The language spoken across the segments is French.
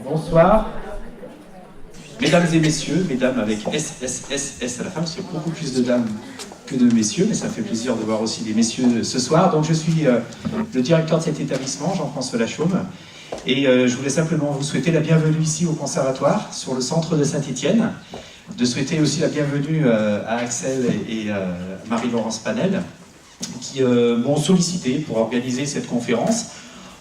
Bonsoir. Mesdames et messieurs, mesdames avec S, S, S, S à la fin, parce qu'il y a beaucoup plus de dames que de messieurs, mais ça fait plaisir de voir aussi des messieurs ce soir. Donc je suis le directeur de cet établissement, Jean-François Lachaume, et je voulais simplement vous souhaiter la bienvenue ici au Conservatoire, sur le centre de Saint-Étienne, de souhaiter aussi la bienvenue à Axel et Marie-Laurence Panel, qui m'ont sollicité pour organiser cette conférence.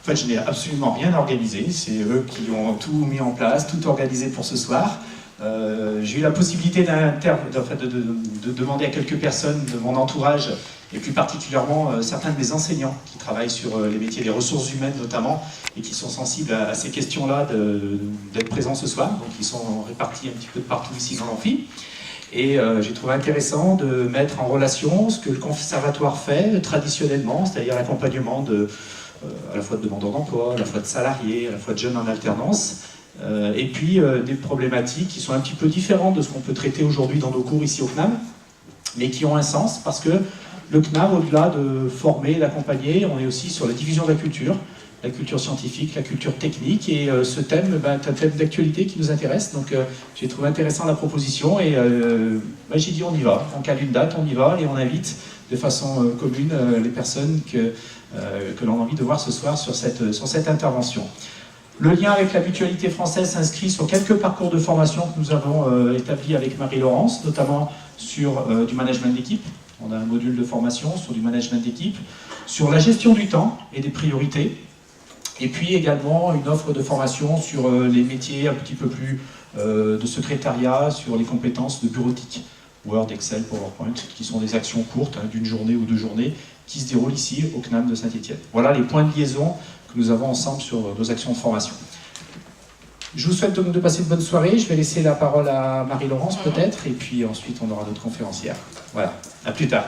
En fait, je n'ai absolument rien organisé, c'est eux qui ont tout mis en place, tout organisé pour ce soir. J'ai eu la possibilité de demander à quelques personnes de mon entourage, et plus particulièrement certains de mes enseignants qui travaillent sur les métiers des ressources humaines notamment, et qui sont sensibles à ces questions-là, d'être présents ce soir. Donc ils sont répartis un petit peu de partout ici dans l'amphi. Et j'ai trouvé intéressant de mettre en relation ce que le conservatoire fait traditionnellement, c'est-à-dire l'accompagnement à la fois de demandeurs d'emploi, à la fois de salariés, à la fois de jeunes en alternance, et puis des problématiques qui sont un petit peu différentes de ce qu'on peut traiter aujourd'hui dans nos cours ici au CNAM, mais qui ont un sens parce que le CNAM, au-delà de former, d'accompagner, on est aussi sur la diffusion de la culture scientifique, la culture technique, et ce thème est un thème d'actualité qui nous intéresse, donc j'ai trouvé intéressant la proposition, et j'ai dit on y va, on cale une date, on y va, et on invite de façon commune les personnes que l'on a envie de voir ce soir sur cette intervention. Le lien avec la mutualité française s'inscrit sur quelques parcours de formation que nous avons établis avec Marie-Laurence, notamment sur du management d'équipe. On a un module de formation sur du management d'équipe, sur la gestion du temps et des priorités, et puis également une offre de formation sur les métiers un petit peu plus de secrétariat, sur les compétences de bureautique, Word, Excel, PowerPoint, qui sont des actions courtes, d'une journée ou 2 journées, qui se déroulent ici au CNAM de Saint-Étienne. Voilà les points de liaison que nous avons ensemble sur nos actions de formation. Je vous souhaite donc de passer une bonne soirée. Je vais laisser la parole à Marie-Laurence peut-être, et puis ensuite on aura d'autres conférencières. Voilà, à plus tard.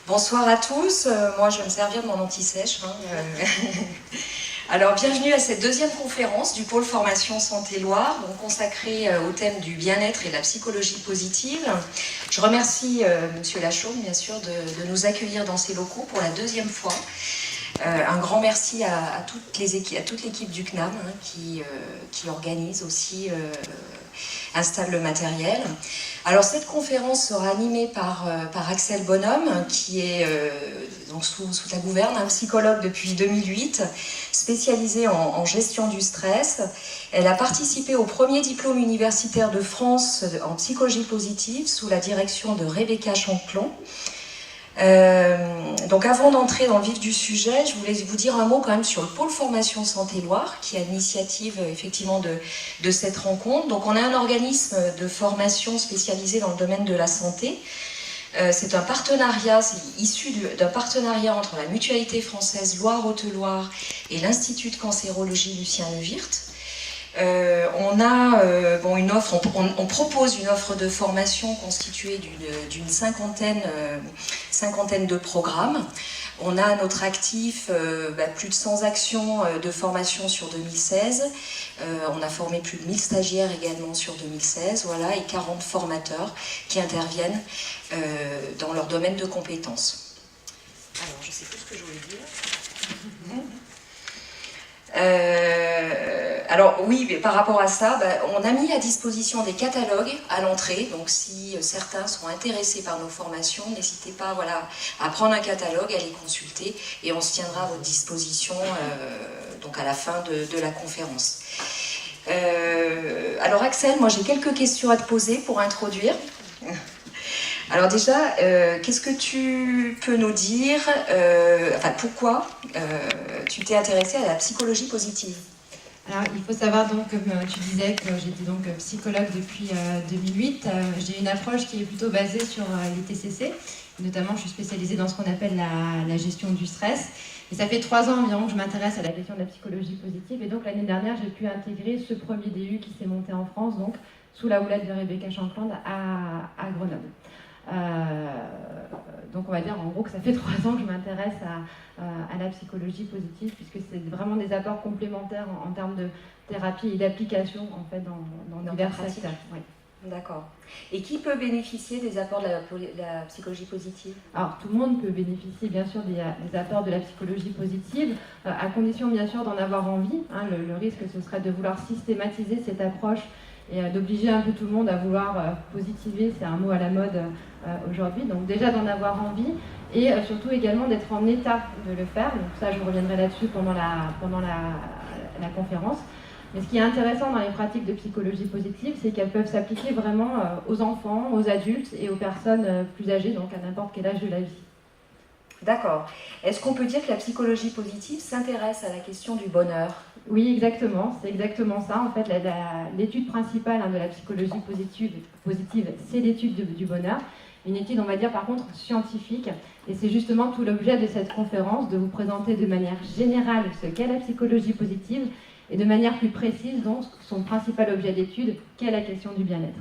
Bonsoir à tous, moi je vais me servir de mon anti-sèche. Alors bienvenue à cette deuxième conférence du pôle formation Santé Loire, donc consacrée au thème du bien-être et de la psychologie positive. Je remercie Monsieur Lachaume bien sûr de nous accueillir dans ces locaux pour la deuxième fois. Un grand merci à toute l'équipe du CNAM qui organise aussi, installe le matériel. Alors cette conférence sera animée par Axel Bonhomme, qui est donc sous la gouverne, un psychologue depuis 2008, spécialisée en gestion du stress. Elle a participé au premier diplôme universitaire de France en psychologie positive sous la direction de Rebecca Chanclon. Donc avant d'entrer dans le vif du sujet, je voulais vous dire un mot quand même sur le pôle formation Santé Loire, qui a l'initiative effectivement de cette rencontre. Donc on est un organisme de formation spécialisé dans le domaine de la santé. C'est un partenariat, c'est issu d'un partenariat entre la Mutualité française Loire-Haute-Loire et l'Institut de cancérologie Lucien Neuwirth. On propose une offre de formation constituée d'une cinquantaine de programmes. On a à notre actif plus de 100 actions de formation sur 2016. On a formé plus de 1000 stagiaires également sur 2016, voilà, et 40 formateurs qui interviennent dans leur domaine de compétences. Alors, je ne sais plus ce que je voulais dire. Alors oui, mais par rapport à ça, on a mis à disposition des catalogues à l'entrée, donc si certains sont intéressés par nos formations, n'hésitez pas à prendre un catalogue, à les consulter, et on se tiendra à votre disposition donc à la fin de la conférence. Alors Axel, moi j'ai quelques questions à te poser pour introduire. Alors déjà, qu'est-ce que tu peux nous dire, pourquoi tu t'es intéressée à la psychologie positive? Alors, il faut savoir donc, comme tu disais, que j'étais donc psychologue depuis 2008. J'ai une approche qui est plutôt basée sur les TCC. Notamment, je suis spécialisée dans ce qu'on appelle la gestion du stress. Et ça fait 3 ans environ que je m'intéresse à la question de la psychologie positive. Et donc, l'année dernière, j'ai pu intégrer ce premier DU qui s'est monté en France, donc sous la houlette de Rebecca Chanclon à Grenoble. Donc on va dire en gros que ça fait 3 ans que je m'intéresse à la psychologie positive, puisque c'est vraiment des apports complémentaires en termes de thérapie et d'application en fait dans divers secteurs. Oui. D'accord. Et qui peut bénéficier des apports de la psychologie positive? Alors, tout le monde peut bénéficier, bien sûr, des apports de la psychologie positive, à condition, bien sûr, d'en avoir envie. Hein. Le risque, ce serait de vouloir systématiser cette approche et d'obliger un peu tout le monde à vouloir positiver, c'est un mot à la mode aujourd'hui. Donc, déjà, d'en avoir envie et surtout également d'être en état de le faire. Donc, ça, je reviendrai là-dessus pendant la conférence. Mais ce qui est intéressant dans les pratiques de psychologie positive, c'est qu'elles peuvent s'appliquer vraiment aux enfants, aux adultes et aux personnes plus âgées, donc à n'importe quel âge de la vie. D'accord. Est-ce qu'on peut dire que la psychologie positive s'intéresse à la question du bonheur? Oui, exactement. C'est exactement ça. En fait, l'étude principale de la psychologie positive, c'est l'étude du bonheur. Une étude, on va dire, par contre, scientifique. Et c'est justement tout l'objet de cette conférence, de vous présenter de manière générale ce qu'est la psychologie positive et de manière plus précise, donc, son principal objet d'étude, qu'est la question du bien-être.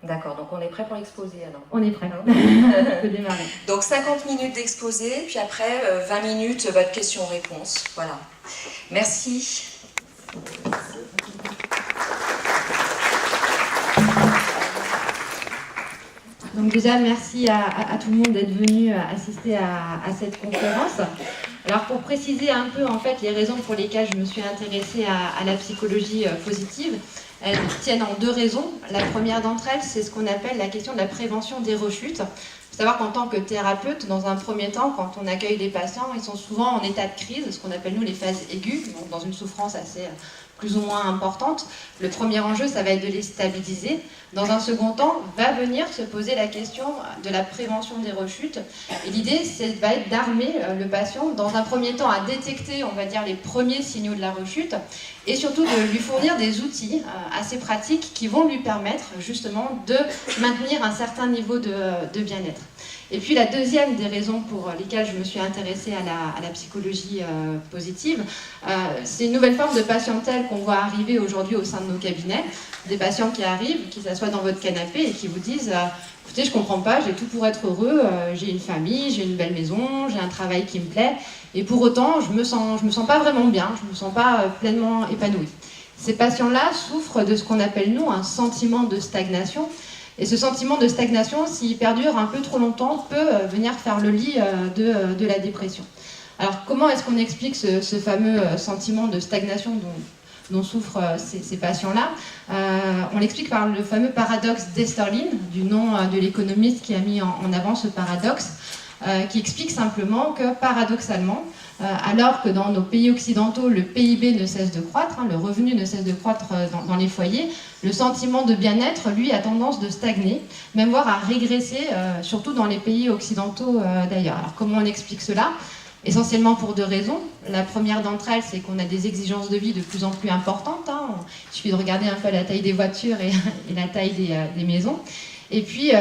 D'accord, donc on est prêt pour l'exposé alors? On est prêt, on peut démarrer. Donc 50 minutes d'exposé, puis après 20 minutes de questions-réponses. Voilà. Merci. Donc déjà, merci à tout le monde d'être venu assister à cette conférence. Alors pour préciser un peu en fait les raisons pour lesquelles je me suis intéressée à la psychologie positive, elles tiennent en deux raisons. La première d'entre elles, c'est ce qu'on appelle la question de la prévention des rechutes. Il faut savoir qu'en tant que thérapeute, dans un premier temps, quand on accueille des patients, ils sont souvent en état de crise, ce qu'on appelle nous les phases aiguës, donc dans une souffrance assez plus ou moins importante. Le premier enjeu, ça va être de les stabiliser. Dans un second temps, va venir se poser la question de la prévention des rechutes. Et l'idée, va être d'armer le patient, dans un premier temps, à détecter, on va dire, les premiers signaux de la rechute, et surtout de lui fournir des outils assez pratiques qui vont lui permettre, justement, de maintenir un certain niveau de bien-être. Et puis la deuxième des raisons pour lesquelles je me suis intéressée à la psychologie positive, c'est une nouvelle forme de patientèle qu'on voit arriver aujourd'hui au sein de nos cabinets. Des patients qui arrivent, qui s'assoient dans votre canapé et qui vous disent « Écoutez, je ne comprends pas, j'ai tout pour être heureux, j'ai une famille, j'ai une belle maison, j'ai un travail qui me plaît, et pour autant, je me sens pas vraiment bien, je me sens pas pleinement épanouie. » Ces patients-là souffrent de ce qu'on appelle, nous, un sentiment de stagnation. Et ce sentiment de stagnation, s'il perdure un peu trop longtemps, peut venir faire le lit de la dépression. Alors, comment est-ce qu'on explique ce fameux sentiment de stagnation dont souffrent ces patients-là? On l'explique par le fameux paradoxe d'Esterlin, du nom de l'économiste qui a mis en avant ce paradoxe, qui explique simplement que, paradoxalement, alors que dans nos pays occidentaux, le PIB ne cesse de croître, le revenu ne cesse de croître dans les foyers, le sentiment de bien-être, lui, a tendance de stagner, même voire à régresser, surtout dans les pays occidentaux d'ailleurs. Alors comment on explique cela? Essentiellement pour deux raisons. La première d'entre elles, c'est qu'on a des exigences de vie de plus en plus importantes. Il suffit de regarder un peu la taille des voitures et la taille des maisons. Et puis,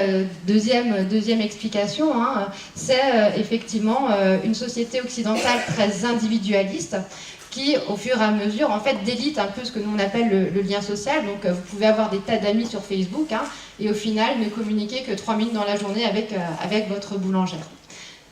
deuxième explication, c'est effectivement une société occidentale très individualiste qui, au fur et à mesure, en fait, délite un peu ce que nous on appelle le lien social. Donc, vous pouvez avoir des tas d'amis sur Facebook et au final, ne communiquer que 3 minutes dans la journée avec votre boulangère.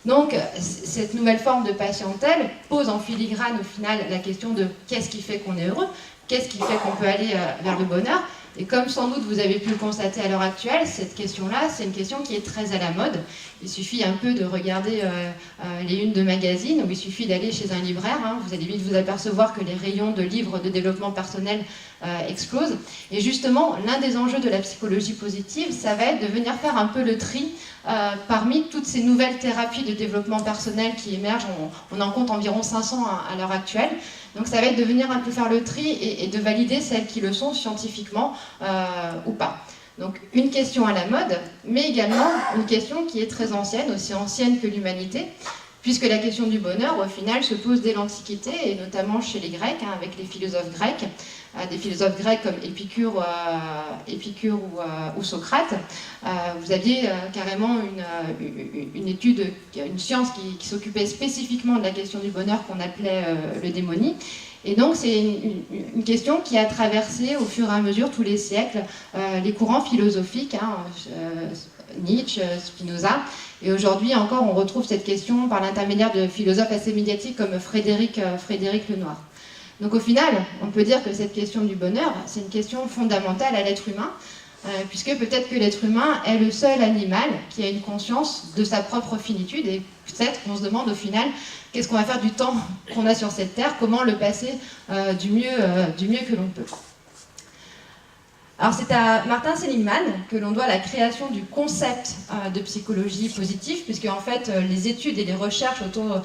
Donc, cette nouvelle forme de patientèle pose en filigrane, au final, la question de qu'est-ce qui fait qu'on est heureux, qu'est-ce qui fait qu'on peut aller vers le bonheur. Et comme sans doute vous avez pu le constater à l'heure actuelle, cette question-là, c'est une question qui est très à la mode. Il suffit un peu de regarder les unes de magazines, ou il suffit d'aller chez un libraire. Vous allez vite vous apercevoir que les rayons de livres de développement personnel explosent. Et justement, l'un des enjeux de la psychologie positive, ça va être de venir faire un peu le tri parmi toutes ces nouvelles thérapies de développement personnel qui émergent. On en compte environ 500 à l'heure actuelle. Donc ça va être de venir un peu faire le tri et de valider celles qui le sont scientifiquement ou pas. Donc une question à la mode, mais également une question qui est très ancienne, aussi ancienne que l'humanité, puisque la question du bonheur, au final, se pose dès l'Antiquité, et notamment chez les Grecs, avec les philosophes grecs, des philosophes grecs comme Épicure ou Socrate. Vous aviez carrément une étude, une science qui s'occupait spécifiquement de la question du bonheur qu'on appelait l'eudémonie. Et donc c'est une question qui a traversé au fur et à mesure tous les siècles les courants philosophiques, Nietzsche, Spinoza, et aujourd'hui encore on retrouve cette question par l'intermédiaire de philosophes assez médiatiques comme Frédéric Lenoir. Donc au final, on peut dire que cette question du bonheur, c'est une question fondamentale à l'être humain, puisque peut-être que l'être humain est le seul animal qui a une conscience de sa propre finitude, et peut-être qu'on se demande au final qu'est-ce qu'on va faire du temps qu'on a sur cette terre, comment le passer du mieux que l'on peut. Alors c'est à Martin Seligman que l'on doit la création du concept de psychologie positive, puisque en fait les études et les recherches autour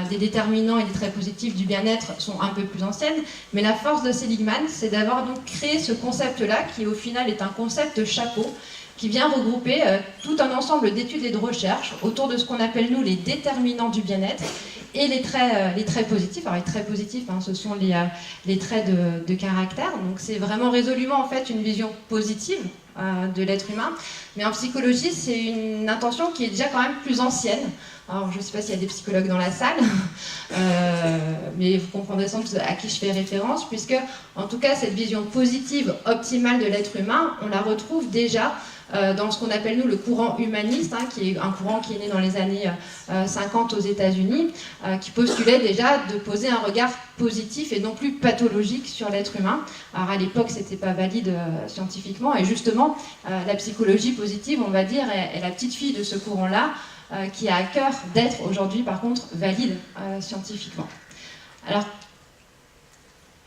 des déterminants et des traits positifs du bien-être sont un peu plus anciennes, mais la force de Seligman, c'est d'avoir donc créé ce concept-là, qui au final est un concept chapeau, qui vient regrouper tout un ensemble d'études et de recherches autour de ce qu'on appelle nous les déterminants du bien-être et les traits positifs. Alors les traits positifs, hein, ce sont les traits de caractère, donc c'est vraiment résolument en fait une vision positive de l'être humain, mais en psychologie c'est une intention qui est déjà quand même plus ancienne. Alors je ne sais pas s'il y a des psychologues dans la salle, mais vous comprendrez sans doute à qui je fais référence, puisque en tout cas cette vision positive optimale de l'être humain, on la retrouve déjà dans ce qu'on appelle nous le courant humaniste, hein, qui est un courant qui est né dans les années 50 aux États-Unis, qui postulait déjà de poser un regard positif et non plus pathologique sur l'être humain. Alors à l'époque, c'était pas valide scientifiquement, et justement, la psychologie positive, on va dire, est la petite fille de ce courant-là, qui a à cœur d'être aujourd'hui, par contre, valide scientifiquement.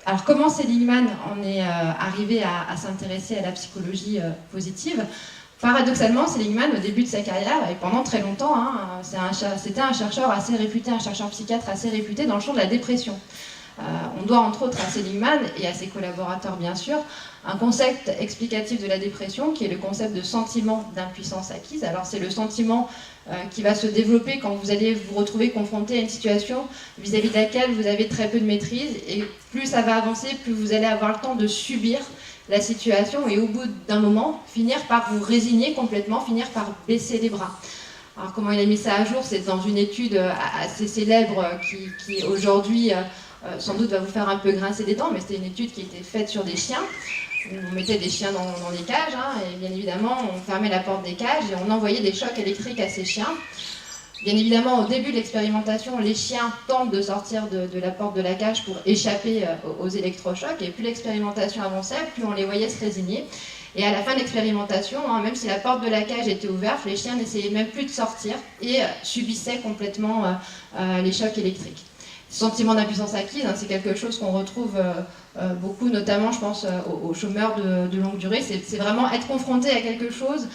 Alors comment Seligman en est arrivé à s'intéresser à la psychologie positive? Paradoxalement, Seligman, au début de sa carrière, et pendant très longtemps, hein, c'était un chercheur assez réputé, un chercheur psychiatre assez réputé dans le champ de la dépression. On doit entre autres à Seligman et à ses collaborateurs bien sûr un concept explicatif de la dépression qui est le concept de sentiment d'impuissance acquise. Alors c'est le sentiment qui va se développer quand vous allez vous retrouver confronté à une situation vis-à-vis de laquelle vous avez très peu de maîtrise, et plus ça va avancer, plus vous allez avoir le temps de subir la situation et au bout d'un moment finir par vous résigner complètement, finir par baisser les bras. Alors comment il a mis ça à jour? C'est dans une étude assez célèbre qui aujourd'hui sans doute va vous faire un peu grincer des dents, mais c'était une étude qui était faite sur des chiens. On mettait des chiens dans des cages, hein, et bien évidemment on fermait la porte des cages et on envoyait des chocs électriques à ces chiens. Bien évidemment, au début de l'expérimentation, les chiens tentent de sortir de la porte de la cage pour échapper aux électrochocs, et plus l'expérimentation avançait, plus on les voyait se résigner. Et à la fin de l'expérimentation, hein, même si la porte de la cage était ouverte, les chiens n'essayaient même plus de sortir et subissaient complètement les chocs électriques. Ce sentiment d'impuissance acquise, hein, c'est quelque chose qu'on retrouve beaucoup, notamment je pense aux chômeurs de longue durée. C'est vraiment être confronté à quelque chose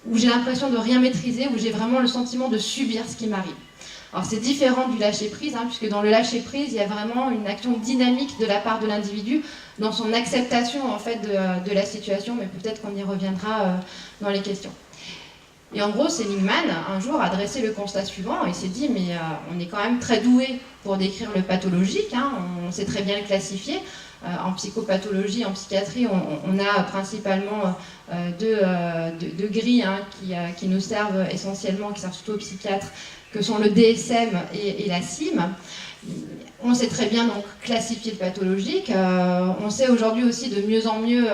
où j'ai l'impression de rien maîtriser, où j'ai vraiment le sentiment de subir ce qui m'arrive. Alors c'est différent du lâcher-prise, hein, puisque dans le lâcher-prise, il y a vraiment une action dynamique de la part de l'individu dans son acceptation en fait, de la situation, mais peut-être qu'on y reviendra dans les questions. Et en gros, Seligman, un jour, a dressé le constat suivant. Il s'est dit, mais on est quand même très doué pour décrire le pathologique, hein, on sait très bien le classifier. En psychopathologie, en psychiatrie, on a principalement deux grilles hein, qui nous servent essentiellement, qui servent surtout aux psychiatres, que sont le DSM et la CIM. On sait très bien donc classifier le pathologique. On sait aujourd'hui aussi de mieux en mieux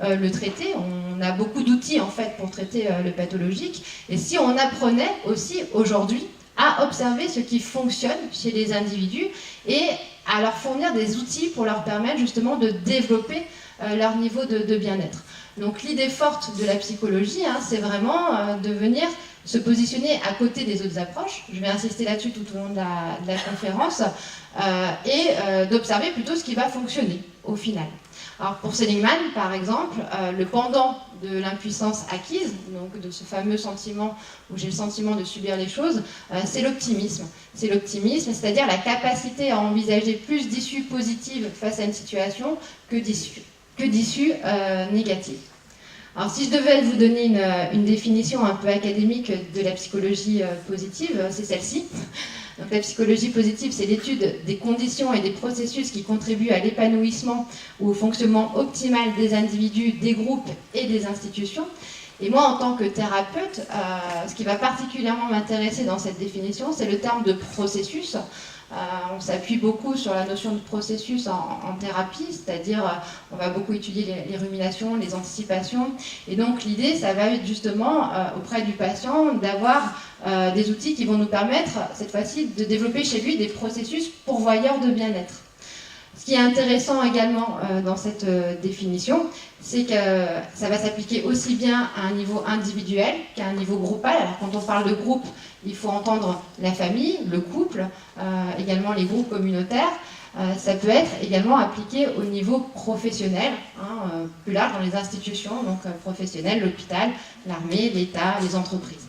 le traiter. On a beaucoup d'outils en fait pour traiter le pathologique. Et si on apprenait aussi aujourd'hui à observer ce qui fonctionne chez les individus et à leur fournir des outils pour leur permettre justement de développer leur niveau de bien-être. Donc l'idée forte de la psychologie, hein, c'est vraiment de venir se positionner à côté des autres approches, je vais insister là-dessus tout au long de la conférence, et d'observer plutôt ce qui va fonctionner au final. Alors pour Seligman, par exemple, le pendant de l'impuissance acquise, donc de ce fameux sentiment où j'ai le sentiment de subir les choses, c'est l'optimisme. C'est l'optimisme, c'est-à-dire la capacité à envisager plus d'issues positives face à une situation que d'issues négatives. Alors si je devais vous donner une définition un peu académique de la psychologie positive, c'est celle-ci. Donc la psychologie positive, c'est l'étude des conditions et des processus qui contribuent à l'épanouissement ou au fonctionnement optimal des individus, des groupes et des institutions. Et moi, en tant que thérapeute, ce qui va particulièrement m'intéresser dans cette définition, c'est le terme de processus. On s'appuie beaucoup sur la notion de processus en thérapie, c'est-à-dire on va beaucoup étudier les ruminations, les anticipations, et donc l'idée ça va être justement auprès du patient d'avoir des outils qui vont nous permettre cette fois-ci de développer chez lui des processus pourvoyeurs de bien-être. Ce qui est intéressant également dans cette définition, c'est que ça va s'appliquer aussi bien à un niveau individuel qu'à un niveau groupal. Alors quand on parle de groupe, il faut entendre la famille, le couple, également les groupes communautaires. Ça peut être également appliqué au niveau professionnel, plus large dans les institutions, donc professionnelles, l'hôpital, l'armée, l'État, les entreprises.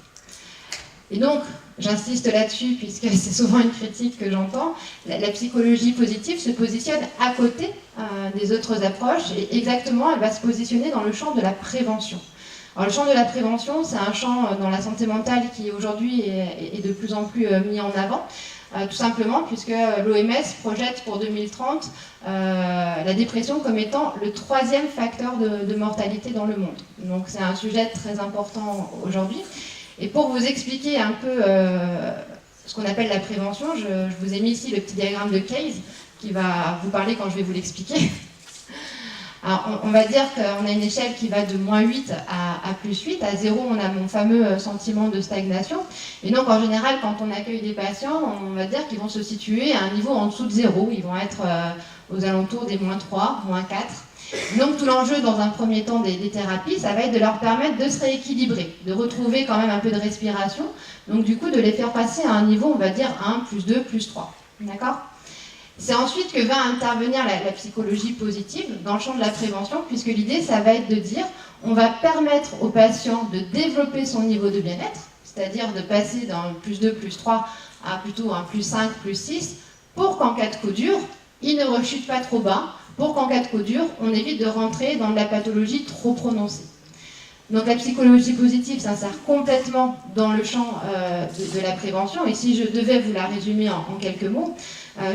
Et donc, j'insiste là-dessus puisque c'est souvent une critique que j'entends, la psychologie positive se positionne à côté des autres approches et exactement elle va se positionner dans le champ de la prévention. Alors le champ de la prévention, c'est un champ dans la santé mentale qui aujourd'hui est de plus en plus mis en avant. Tout simplement puisque l'OMS projette pour 2030 la dépression comme étant le 3e facteur de mortalité dans le monde. Donc c'est un sujet très important aujourd'hui. Et pour vous expliquer un peu ce qu'on appelle la prévention, je vous ai mis ici le petit diagramme de Keyes qui va vous parler quand je vais vous l'expliquer. Alors, on va dire qu'on a une échelle qui va de -8 à +8. À 0, on a mon fameux sentiment de stagnation. Et donc, en général, quand on accueille des patients, on va dire qu'ils vont se situer à un niveau en dessous de 0. Ils vont être aux alentours des -3, -4. Donc, tout l'enjeu, dans un premier temps, des thérapies, ça va être de leur permettre de se rééquilibrer, de retrouver quand même un peu de respiration. Donc, du coup, de les faire passer à un niveau, on va dire 1, +2, +3. D'accord ? C'est ensuite que va intervenir la psychologie positive dans le champ de la prévention, puisque l'idée, ça va être de dire, on va permettre au patient de développer son niveau de bien-être, c'est-à-dire de passer d'un +2, +3 à plutôt un +5, +6, pour qu'en cas de coup dur, il ne rechute pas trop bas, pour qu'en cas de coup dur, on évite de rentrer dans de la pathologie trop prononcée. Donc la psychologie positive s'insère complètement dans le champ de la prévention, et si je devais vous la résumer en quelques mots,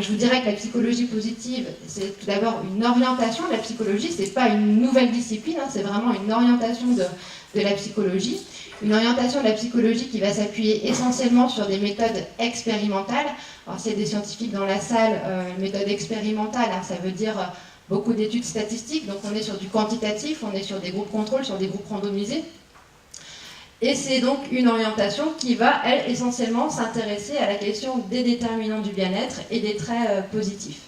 je vous dirais que la psychologie positive, c'est tout d'abord une orientation. La psychologie, c'est pas une nouvelle discipline, c'est vraiment une orientation de la psychologie. Une orientation de la psychologie qui va s'appuyer essentiellement sur des méthodes expérimentales. Alors s'il y a des scientifiques dans la salle, méthode expérimentale, ça veut dire beaucoup d'études statistiques, donc on est sur du quantitatif, on est sur des groupes contrôle, sur des groupes randomisés. Et c'est donc une orientation qui va, elle, essentiellement s'intéresser à la question des déterminants du bien-être et des traits positifs.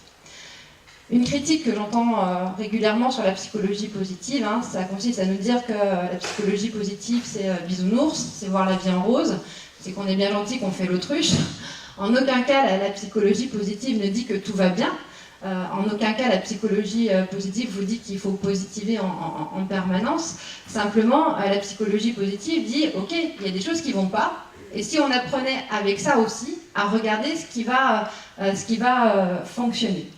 Une critique que j'entends régulièrement sur la psychologie positive, ça consiste à nous dire que la psychologie positive, c'est bisounours, c'est voir la vie en rose, c'est qu'on est bien gentil, qu'on fait l'autruche. En aucun cas, la psychologie positive ne dit que tout va bien. En aucun cas, la psychologie positive vous dit qu'il faut positiver en permanence. Simplement, la psychologie positive dit « Ok, il y a des choses qui ne vont pas, et si on apprenait avec ça aussi à regarder ce qui va fonctionner ».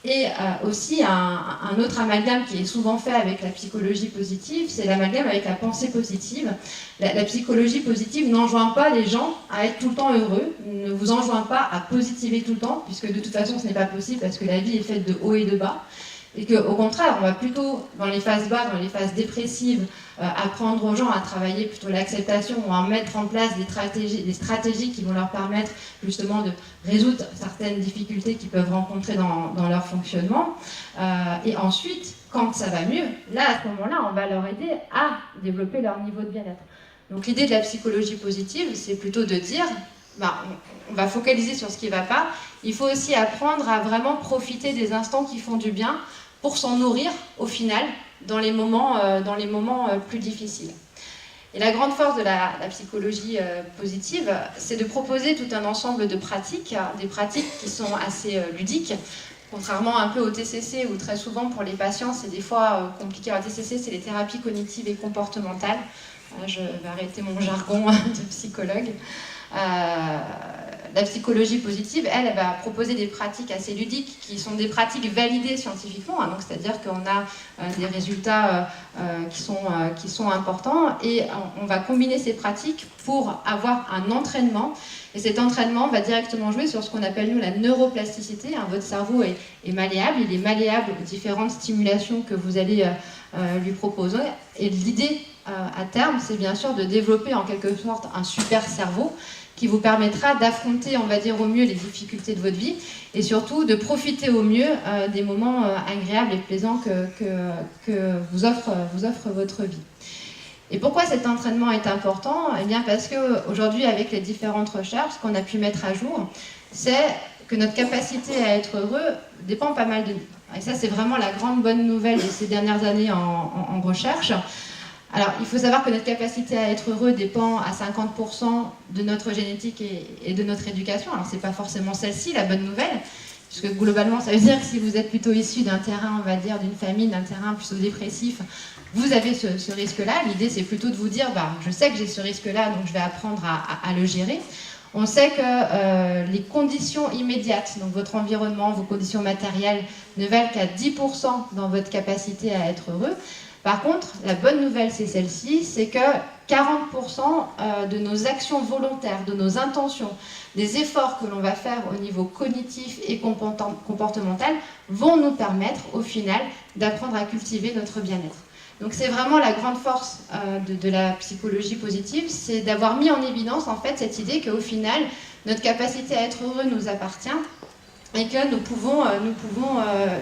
Et aussi, un autre amalgame qui est souvent fait avec la psychologie positive, c'est l'amalgame avec la pensée positive. La psychologie positive n'enjoint pas les gens à être tout le temps heureux, ne vous enjoint pas à positiver tout le temps, puisque de toute façon ce n'est pas possible parce que la vie est faite de hauts et de bas. Et qu'au contraire, on va plutôt, dans les phases bas, dans les phases dépressives, apprendre aux gens à travailler plutôt l'acceptation ou à mettre en place des stratégies qui vont leur permettre justement de résoudre certaines difficultés qu'ils peuvent rencontrer dans leur fonctionnement. Et ensuite, quand ça va mieux, là, à ce moment-là, on va leur aider à développer leur niveau de bien-être. Donc l'idée de la psychologie positive, c'est plutôt de dire, on va focaliser sur ce qui ne va pas. Il faut aussi apprendre à vraiment profiter des instants qui font du bien pour s'en nourrir au final dans les moments plus difficiles. Et la grande force de la psychologie positive, c'est de proposer tout un ensemble de pratiques, des pratiques qui sont assez ludiques, contrairement un peu au TCC où très souvent pour les patients c'est des fois compliqué. Alors, TCC, c'est les thérapies cognitives et comportementales. Je vais arrêter mon jargon de psychologue. La psychologie positive, elle va proposer des pratiques assez ludiques qui sont des pratiques validées scientifiquement, donc c'est-à-dire qu'on a des résultats qui sont importants et on va combiner ces pratiques pour avoir un entraînement. Et cet entraînement va directement jouer sur ce qu'on appelle nous la neuroplasticité. Votre cerveau est malléable, il est malléable aux différentes stimulations que vous allez lui proposer. Et l'idée à terme, c'est bien sûr de développer en quelque sorte un super cerveau qui vous permettra d'affronter, on va dire, au mieux les difficultés de votre vie et surtout de profiter au mieux des moments agréables et plaisants que vous offre votre vie. Et pourquoi cet entraînement est important ? Eh bien parce qu'aujourd'hui, avec les différentes recherches qu'on a pu mettre à jour, c'est que notre capacité à être heureux dépend pas mal de nous. Et ça, c'est vraiment la grande bonne nouvelle de ces dernières années en recherche. Alors, il faut savoir que notre capacité à être heureux dépend à 50% de notre génétique et de notre éducation. Alors, c'est pas forcément celle-ci, la bonne nouvelle, puisque globalement, ça veut dire que si vous êtes plutôt issu d'un terrain, on va dire, d'une famille, d'un terrain plutôt dépressif, vous avez ce risque-là. L'idée, c'est plutôt de vous dire, je sais que j'ai ce risque-là, donc je vais apprendre à le gérer. On sait que les conditions immédiates, donc votre environnement, vos conditions matérielles, ne valent qu'à 10% dans votre capacité à être heureux. Par contre, la bonne nouvelle, c'est celle-ci, c'est que 40% de nos actions volontaires, de nos intentions, des efforts que l'on va faire au niveau cognitif et comportemental vont nous permettre, au final, d'apprendre à cultiver notre bien-être. Donc c'est vraiment la grande force de la psychologie positive, c'est d'avoir mis en évidence en fait cette idée qu'au final, notre capacité à être heureux nous appartient et que nous pouvons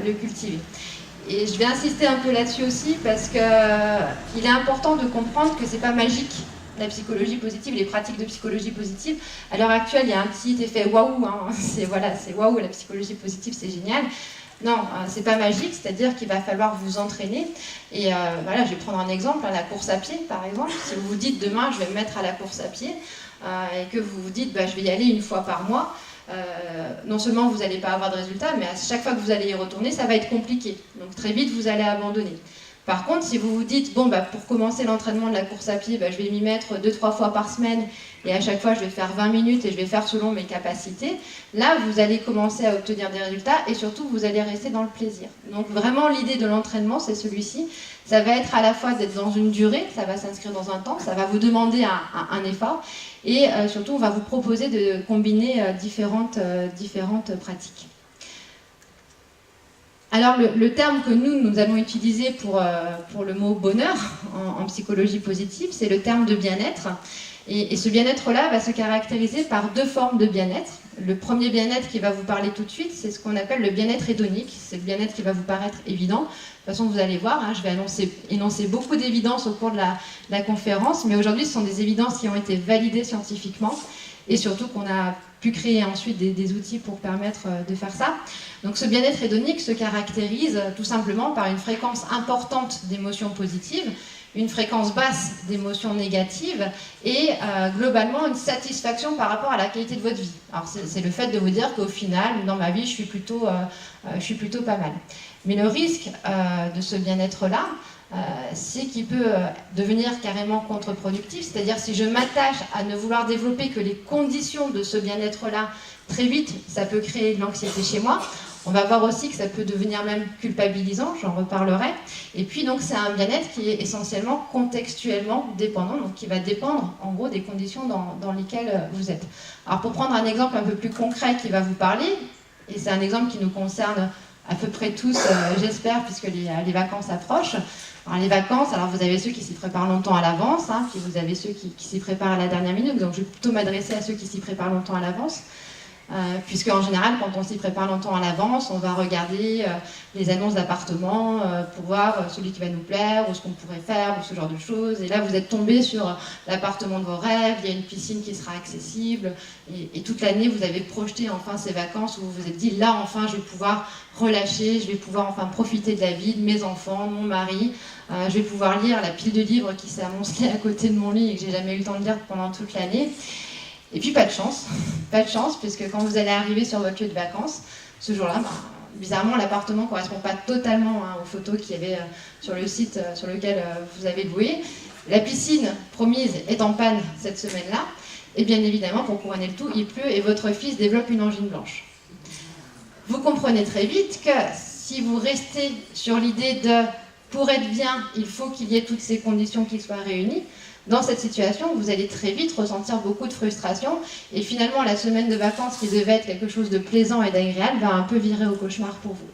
le cultiver. Et je vais insister un peu là-dessus aussi parce qu'il est important de comprendre que c'est pas magique la psychologie positive, les pratiques de psychologie positive. À l'heure actuelle, il y a un petit effet waouh, hein. C'est waouh, la psychologie positive, c'est génial. Non, c'est pas magique, c'est-à-dire qu'il va falloir vous entraîner. Et voilà, je vais prendre un exemple, la course à pied par exemple. Si vous vous dites demain je vais me mettre à la course à pied et que vous vous dites je vais y aller une fois par mois, non seulement vous n'allez pas avoir de résultat, mais à chaque fois que vous allez y retourner, ça va être compliqué. Donc très vite, vous allez abandonner. Par contre, si vous vous dites, pour commencer l'entraînement de la course à pied, je vais m'y mettre 2-3 fois par semaine et à chaque fois, je vais faire 20 minutes et je vais faire selon mes capacités, là, vous allez commencer à obtenir des résultats et surtout, vous allez rester dans le plaisir. Donc vraiment, l'idée de l'entraînement, c'est celui-ci. Ça va être à la fois d'être dans une durée, ça va s'inscrire dans un temps, ça va vous demander un effort et surtout, on va vous proposer de combiner différentes pratiques. Alors, le terme que nous allons utiliser pour le mot bonheur en psychologie positive, c'est le terme de bien-être. Et ce bien-être-là va se caractériser par deux formes de bien-être. Le premier bien-être qui va vous parler tout de suite, c'est ce qu'on appelle le bien-être hédonique. C'est le bien-être qui va vous paraître évident. De toute façon, vous allez voir, je vais énoncer beaucoup d'évidences au cours de la conférence, mais aujourd'hui, ce sont des évidences qui ont été validées scientifiquement et surtout qu'on a pu créer ensuite des outils pour permettre de faire ça. Donc ce bien-être hédonique se caractérise tout simplement par une fréquence importante d'émotions positives, une fréquence basse d'émotions négatives et globalement une satisfaction par rapport à la qualité de votre vie. Alors c'est le fait de vous dire qu'au final, dans ma vie, je suis plutôt pas mal. Mais le risque de ce bien-être-là, c'est qu'il peut devenir carrément contre-productif, c'est-à-dire si je m'attache à ne vouloir développer que les conditions de ce bien-être-là, très vite, ça peut créer de l'anxiété chez moi. On va voir aussi que ça peut devenir même culpabilisant, j'en reparlerai. Et puis donc c'est un bien-être qui est essentiellement contextuellement dépendant, donc qui va dépendre en gros des conditions dans lesquelles vous êtes. Alors pour prendre un exemple un peu plus concret qui va vous parler, et c'est un exemple qui nous concerne à peu près tous, j'espère, puisque les vacances approchent. Alors les vacances, vous avez ceux qui s'y préparent longtemps à l'avance, puis vous avez ceux qui s'y préparent à la dernière minute, donc je vais plutôt m'adresser à ceux qui s'y préparent longtemps à l'avance. Puisque en général, quand on s'y prépare longtemps à l'avance, on va regarder les annonces d'appartements pour voir celui qui va nous plaire, ou ce qu'on pourrait faire, ou ce genre de choses. Et là, vous êtes tombé sur l'appartement de vos rêves, il y a une piscine qui sera accessible, et toute l'année, vous avez projeté enfin ces vacances où vous vous êtes dit, là, enfin, je vais pouvoir relâcher, je vais pouvoir enfin profiter de la vie, de mes enfants, de mon mari, je vais pouvoir lire la pile de livres qui s'est amoncelée à côté de mon lit et que j'ai jamais eu le temps de lire pendant toute l'année. Et puis pas de chance, puisque quand vous allez arriver sur votre lieu de vacances, ce jour-là, bizarrement l'appartement ne correspond pas totalement aux photos qu'il y avait sur le site sur lequel vous avez loué. La piscine promise est en panne cette semaine-là, et bien évidemment, pour couronner le tout, il pleut et votre fils développe une angine blanche. Vous comprenez très vite que si vous restez sur l'idée de « pour être bien, il faut qu'il y ait toutes ces conditions qui soient réunies », dans cette situation, vous allez très vite ressentir beaucoup de frustration et finalement la semaine de vacances qui devait être quelque chose de plaisant et d'agréable va un peu virer au cauchemar pour vous.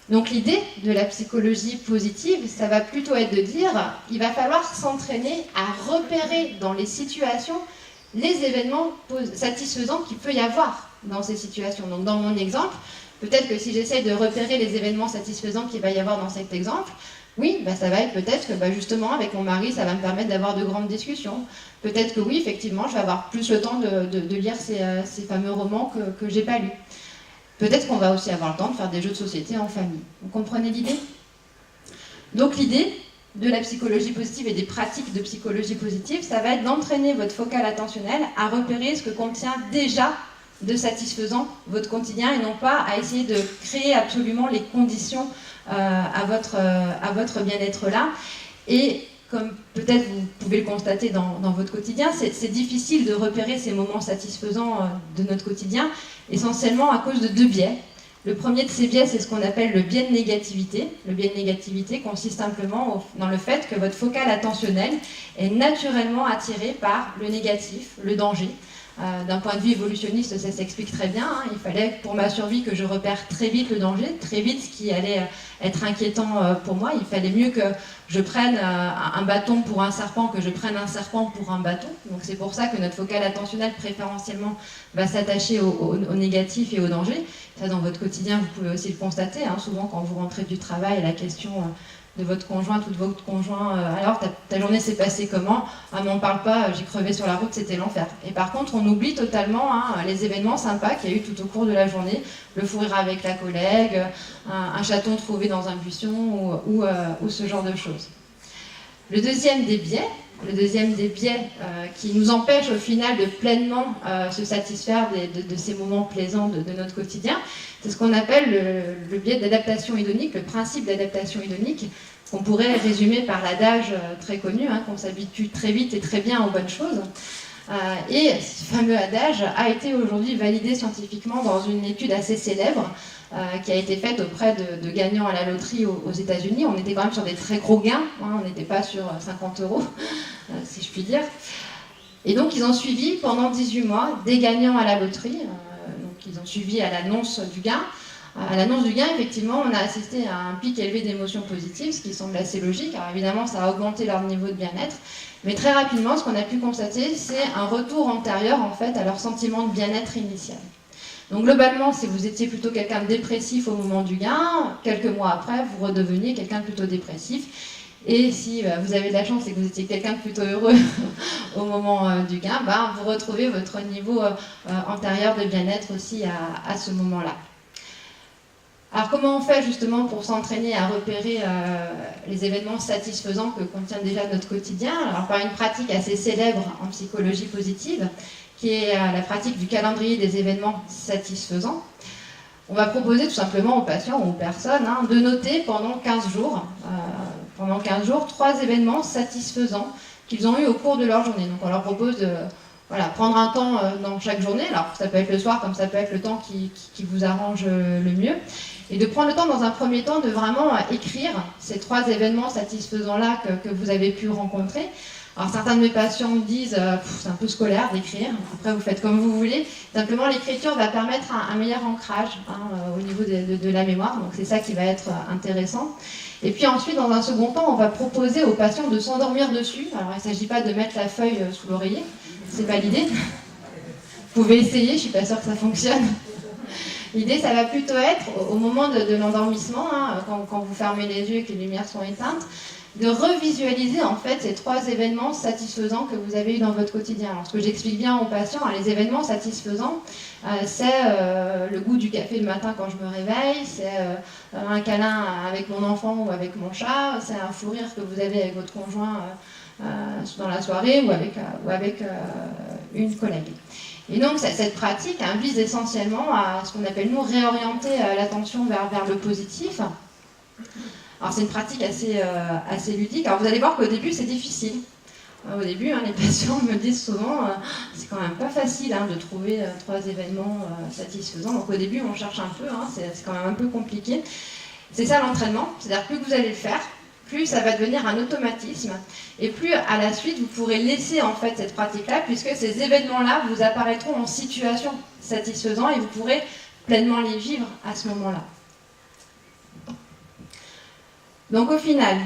Donc l'idée de la psychologie positive, ça va plutôt être de dire il va falloir s'entraîner à repérer dans les situations les événements satisfaisants qu'il peut y avoir dans ces situations. Donc dans mon exemple, peut-être que si j'essaie de repérer les événements satisfaisants qu'il va y avoir dans cet exemple, oui, ça va être peut-être que justement avec mon mari, ça va me permettre d'avoir de grandes discussions. Peut-être que oui, effectivement, je vais avoir plus le temps de lire ces fameux romans que j'ai pas lus. peut-être qu'on va aussi avoir le temps de faire des jeux de société en famille. Vous comprenez l'idée? Donc l'idée de la psychologie positive et des pratiques de psychologie positive, ça va être d'entraîner votre focale attentionnelle à repérer ce que contient déjà de satisfaisant votre quotidien et non pas à essayer de créer absolument les conditions à votre bien-être là. Et comme peut-être vous pouvez le constater dans votre quotidien, c'est difficile de repérer ces moments satisfaisants de notre quotidien, essentiellement à cause de deux biais. Le premier de ces biais, c'est ce qu'on appelle le biais de négativité. Le biais de négativité consiste simplement dans le fait que votre focale attentionnelle est naturellement attirée par le négatif, le danger. D'un point de vue évolutionniste, ça s'explique très bien. Hein. Il fallait, pour ma survie, que je repère très vite le danger, très vite ce qui allait être inquiétant pour moi. Il fallait mieux que je prenne un bâton pour un serpent que je prenne un serpent pour un bâton. Donc c'est pour ça que notre focale attentionnelle, préférentiellement, va s'attacher au négatif et au danger. Ça, dans votre quotidien, vous pouvez aussi le constater. Hein. Souvent, quand vous rentrez du travail, la question de votre conjointe ou de votre conjoint, alors ta journée s'est passée comment? Ah mais on parle pas, j'ai crevé sur la route, c'était l'enfer. Et par contre, on oublie totalement les événements sympas qu'il y a eu tout au cours de la journée, le fou rire avec la collègue, un chaton trouvé dans un buisson ou ce genre de choses. Le deuxième des biais qui nous empêche au final de pleinement se satisfaire de ces moments plaisants de notre quotidien, c'est ce qu'on appelle le biais d'adaptation hédonique, le principe d'adaptation hédonique, qu'on pourrait résumer par l'adage très connu, hein, qu'on s'habitue très vite et très bien aux bonnes choses. Et ce fameux adage a été aujourd'hui validé scientifiquement dans une étude assez célèbre qui a été faite auprès de gagnants à la loterie aux États-Unis. On était quand même sur des très gros gains, hein, on n'était pas sur 50 €, si je puis dire. Et donc ils ont suivi pendant 18 mois des gagnants à la loterie. Donc ils ont suivi à l'annonce du gain. À l'annonce du gain, effectivement, on a assisté à un pic élevé d'émotions positives, ce qui semble assez logique. Alors évidemment, ça a augmenté leur niveau de bien-être. Mais très rapidement, ce qu'on a pu constater, c'est un retour antérieur en fait, à leur sentiment de bien-être initial. Donc globalement, si vous étiez plutôt quelqu'un de dépressif au moment du gain, quelques mois après, vous redeveniez quelqu'un de plutôt dépressif. Et si vous avez de la chance et que vous étiez quelqu'un de plutôt heureux au moment du gain, vous retrouvez votre niveau antérieur de bien-être aussi à ce moment-là. Alors comment on fait justement pour s'entraîner à repérer les événements satisfaisants que contient déjà notre quotidien? Alors par une pratique assez célèbre en psychologie positive, qui est la pratique du calendrier des événements satisfaisants. On va proposer tout simplement aux patients ou aux personnes de noter pendant 15 jours, 3 événements satisfaisants qu'ils ont eu au cours de leur journée. Donc on leur propose de prendre un temps dans chaque journée, alors ça peut être le soir comme ça peut être le temps qui vous arrange le mieux, et de prendre le temps dans un premier temps de vraiment écrire ces 3 événements satisfaisants-là que vous avez pu rencontrer. Alors certains de mes patients me disent c'est un peu scolaire d'écrire, après vous faites comme vous voulez. Simplement l'écriture va permettre un meilleur ancrage au niveau de la mémoire, donc c'est ça qui va être intéressant. Et puis ensuite, dans un second temps, on va proposer aux patients de s'endormir dessus. Alors il ne s'agit pas de mettre la feuille sous l'oreiller, c'est validé. Vous pouvez essayer, je ne suis pas sûre que ça fonctionne. L'idée, ça va plutôt être, au moment de l'endormissement, quand vous fermez les yeux et que les lumières sont éteintes, de revisualiser en fait ces 3 événements satisfaisants que vous avez eu dans votre quotidien. Alors ce que j'explique bien aux patients, les événements satisfaisants, c'est le goût du café le matin quand je me réveille, c'est un câlin avec mon enfant ou avec mon chat, c'est un fou rire que vous avez avec votre conjoint dans la soirée ou avec une collègue. Et donc cette pratique vise essentiellement à ce qu'on appelle nous réorienter l'attention vers le positif. Alors c'est une pratique assez ludique. Alors vous allez voir qu'au début c'est difficile. Au début, les patients me disent souvent c'est quand même pas facile de trouver 3 événements satisfaisants. Donc au début on cherche un peu, c'est quand même un peu compliqué. C'est ça l'entraînement, c'est-à-dire plus vous allez le faire, plus ça va devenir un automatisme et plus à la suite vous pourrez laisser en fait cette pratique-là puisque ces événements-là vous apparaîtront en situation satisfaisante et vous pourrez pleinement les vivre à ce moment-là. Donc au final,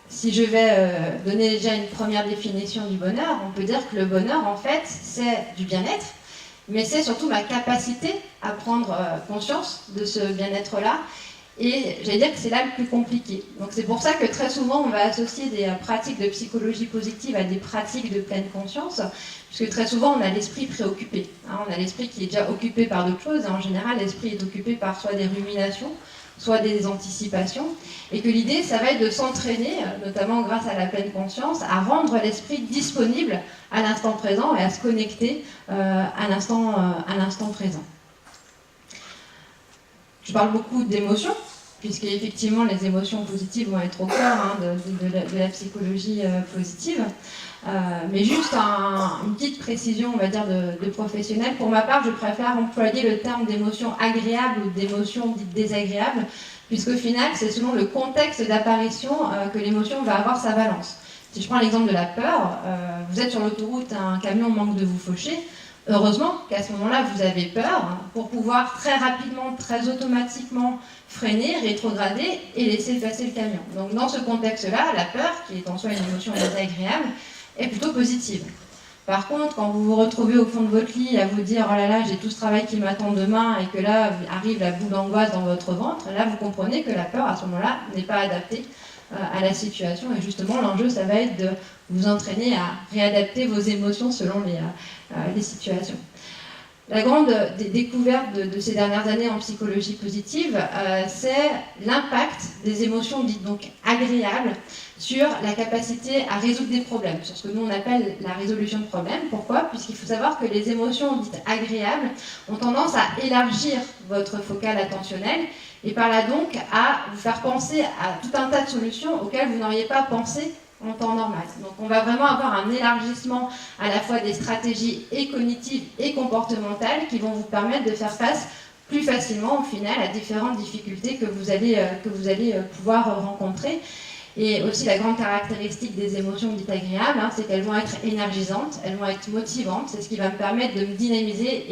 si je vais donner déjà une première définition du bonheur, on peut dire que le bonheur en fait c'est du bien-être, mais c'est surtout ma capacité à prendre conscience de ce bien-être-là Et j'allais dire que c'est là le plus compliqué. Donc c'est pour ça que très souvent on va associer des pratiques de psychologie positive à des pratiques de pleine conscience, puisque très souvent on a l'esprit préoccupé. On a l'esprit qui est déjà occupé par d'autres choses, et en général l'esprit est occupé par soit des ruminations, soit des anticipations, et que l'idée ça va être de s'entraîner, notamment grâce à la pleine conscience, à rendre l'esprit disponible à l'instant présent et à se connecter à l'instant présent. Je parle beaucoup d'émotions, puisque effectivement les émotions positives vont être au cœur de la psychologie positive. Mais juste une petite précision, on va dire, de professionnel. Pour ma part, je préfère employer le terme d'émotion agréable ou d'émotion dite désagréable, puisqu'au final, c'est selon le contexte d'apparition que l'émotion va avoir sa valence. Si je prends l'exemple de la peur, vous êtes sur l'autoroute, un camion manque de vous faucher. Heureusement qu'à ce moment-là, vous avez peur pour pouvoir très rapidement, très automatiquement freiner, rétrograder et laisser passer le camion. Donc dans ce contexte-là, la peur, qui est en soi une émotion désagréable, est plutôt positive. Par contre, quand vous vous retrouvez au fond de votre lit à vous dire « Oh là là, j'ai tout ce travail qui m'attend demain » et que là arrive la boule d'angoisse dans votre ventre, là vous comprenez que la peur à ce moment-là n'est pas adaptée à la situation. Et justement, l'enjeu, ça va être de vous entraîner à réadapter vos émotions selon les situations. La grande découverte de ces dernières années en psychologie positive, c'est l'impact des émotions dites donc agréables sur la capacité à résoudre des problèmes, sur ce que nous on appelle la résolution de problèmes. Pourquoi ? Puisqu'il faut savoir que les émotions dites agréables ont tendance à élargir votre focale attentionnelle et par là donc à vous faire penser à tout un tas de solutions auxquelles vous n'auriez pas pensé en temps normal. Donc on va vraiment avoir un élargissement à la fois des stratégies et cognitives et comportementales qui vont vous permettre de faire face plus facilement au final à différentes difficultés que vous allez pouvoir rencontrer. Et aussi la grande caractéristique des émotions dites agréables, c'est qu'elles vont être énergisantes, elles vont être motivantes, c'est ce qui va me permettre de me dynamiser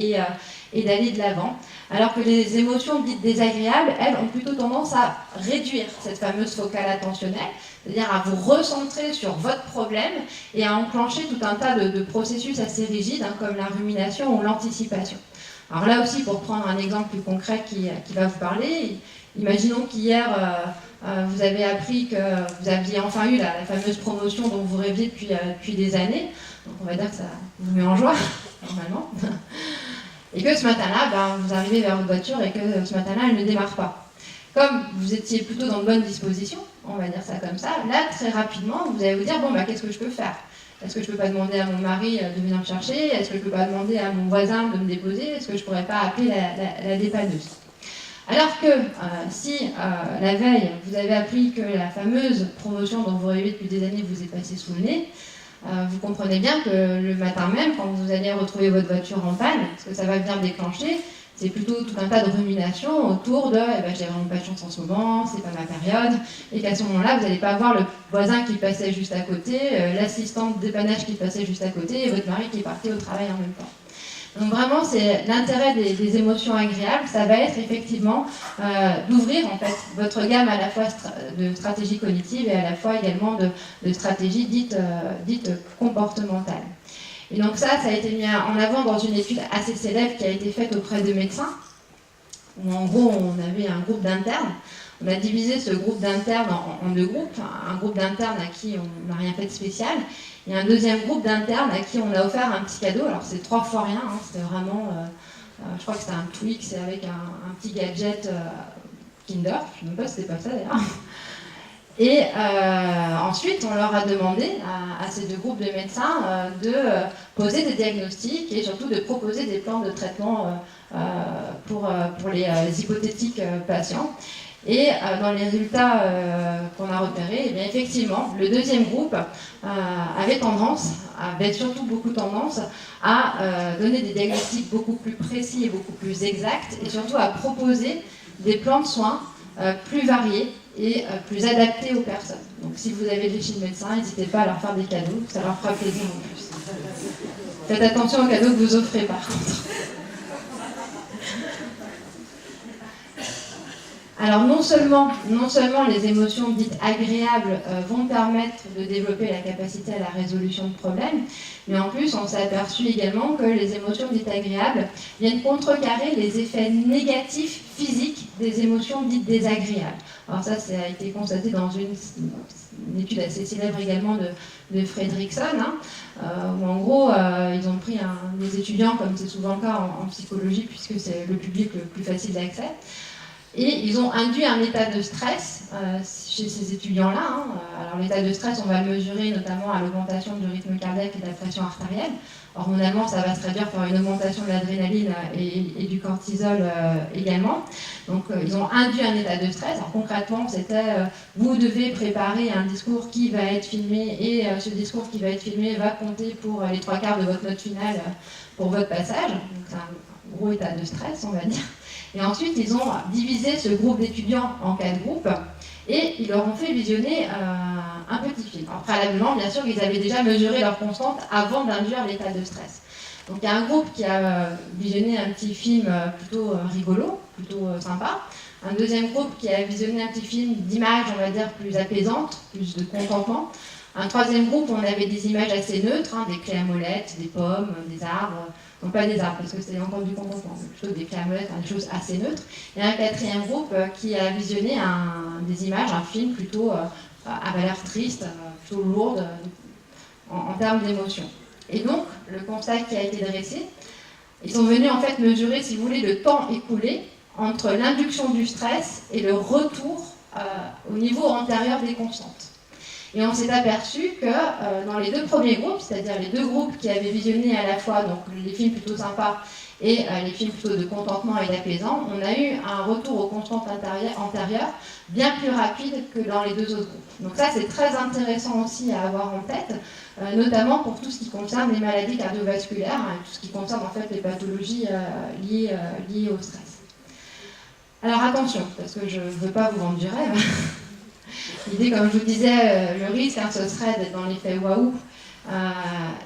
et d'aller de l'avant. Alors que les émotions dites désagréables, elles ont plutôt tendance à réduire cette fameuse focale attentionnelle, c'est-à-dire à vous recentrer sur votre problème et à enclencher tout un tas de processus assez rigides, comme la rumination ou l'anticipation. Alors là aussi, pour prendre un exemple plus concret qui va vous parler, imaginons qu'hier, vous avez appris que vous aviez enfin eu la fameuse promotion dont vous rêviez depuis des années. Donc on va dire que ça vous met en joie, normalement. Et que ce matin-là, vous arrivez vers votre voiture et que ce matin-là, elle ne démarre pas. Comme vous étiez plutôt dans de bonnes dispositions, on va dire ça comme ça, là, très rapidement, vous allez vous dire, qu'est-ce que je peux faire ? Est-ce que je ne peux pas demander à mon mari de venir me chercher ? Est-ce que je ne peux pas demander à mon voisin de me déposer ? Est-ce que je ne pourrais pas appeler la dépanneuse ? Alors que si la veille, vous avez appris que la fameuse promotion dont vous rêvez depuis des années vous est passée sous le nez, vous comprenez bien que le matin même, quand vous allez retrouver votre voiture en panne, ce que ça va bien déclencher, c'est plutôt tout un tas de ruminations autour de j'ai vraiment pas de chance en ce moment, c'est pas ma période, et qu'à ce moment-là, vous n'allez pas avoir le voisin qui passait juste à côté, l'assistante dépannage qui passait juste à côté, et votre mari qui partait au travail en même temps. Donc vraiment, c'est l'intérêt des émotions agréables, ça va être effectivement d'ouvrir en fait votre gamme à la fois de stratégies cognitives et à la fois également de stratégies dites comportementales. Et donc ça a été mis en avant dans une étude assez célèbre qui a été faite auprès de médecins, où en gros on avait un groupe d'internes. On a divisé ce groupe d'internes en deux groupes, un groupe d'internes à qui on n'a rien fait de spécial, et un deuxième groupe d'internes à qui on a offert un petit cadeau. Alors c'est 3 fois rien, c'était vraiment, je crois que c'était un Twix avec un petit gadget Kinder, je ne sais même pas si c'était pas ça d'ailleurs. Et ensuite, on leur a demandé à ces deux groupes de médecins de poser des diagnostics et surtout de proposer des plans de traitement pour les hypothétiques patients. Et dans les résultats qu'on a repérés, effectivement, le deuxième groupe avait surtout beaucoup tendance à donner des diagnostics beaucoup plus précis et beaucoup plus exacts, et surtout à proposer des plans de soins plus variés et plus adaptés aux personnes. Donc si vous avez des chez le médecin, n'hésitez pas à leur faire des cadeaux, ça leur fera plaisir en plus. Faites attention aux cadeaux que vous offrez par contre. Alors non seulement les émotions dites agréables vont permettre de développer la capacité à la résolution de problèmes, mais en plus on s'est aperçu également que les émotions dites agréables viennent contrecarrer les effets négatifs physiques des émotions dites désagréables. Alors ça a été constaté dans une étude assez célèbre également de Fredrickson, où en gros, ils ont pris des étudiants, comme c'est souvent le cas en psychologie, puisque c'est le public le plus facile d'accès, et ils ont induit un état de stress chez ces étudiants-là. Alors l'état de stress, on va le mesurer notamment à l'augmentation du rythme cardiaque et de la pression artérielle. Hormonalement, ça va se traduire par une augmentation de l'adrénaline et du cortisol également. Donc ils ont induit un état de stress. Alors concrètement, c'était vous devez préparer un discours qui va être filmé, et ce discours qui va être filmé va compter pour les 3/4 de votre note finale pour votre passage. Donc c'est un gros état de stress, on va dire. Et ensuite, ils ont divisé ce groupe d'étudiants en 4 groupes et ils leur ont fait visionner un petit film. Alors, préalablement, bien sûr, ils avaient déjà mesuré leur constante avant d'induire l'état de stress. Donc, il y a un groupe qui a visionné un petit film plutôt rigolo, plutôt sympa. Un deuxième groupe qui a visionné un petit film d'images, on va dire, plus apaisantes, plus de contentement. Un troisième groupe, on avait des images assez neutres, des clés à molettes, des pommes, des arbres. Non, pas des arbres, parce que c'est encore du contentement, mais plutôt des clés à molettes, des choses assez neutres. Et un quatrième groupe qui a visionné des images, un film plutôt à valeur triste, plutôt lourde en termes d'émotion. Et donc, le constat qui a été dressé, ils sont venus en fait mesurer, si vous voulez, le temps écoulé entre l'induction du stress et le retour au niveau antérieur des constantes. Et on s'est aperçu que dans les 2 premiers groupes, c'est-à-dire les 2 groupes qui avaient visionné à la fois donc, les films plutôt sympas et les films plutôt de contentement et d'apaisant, on a eu un retour aux constantes antérieures bien plus rapide que dans les 2 autres groupes. Donc ça, c'est très intéressant aussi à avoir en tête, notamment pour tout ce qui concerne les maladies cardiovasculaires, tout ce qui concerne en fait les pathologies liées au stress. Alors attention, parce que je ne veux pas vous vendre du rêve. L'idée, comme je vous disais, le risque, ce serait d'être dans l'effet waouh.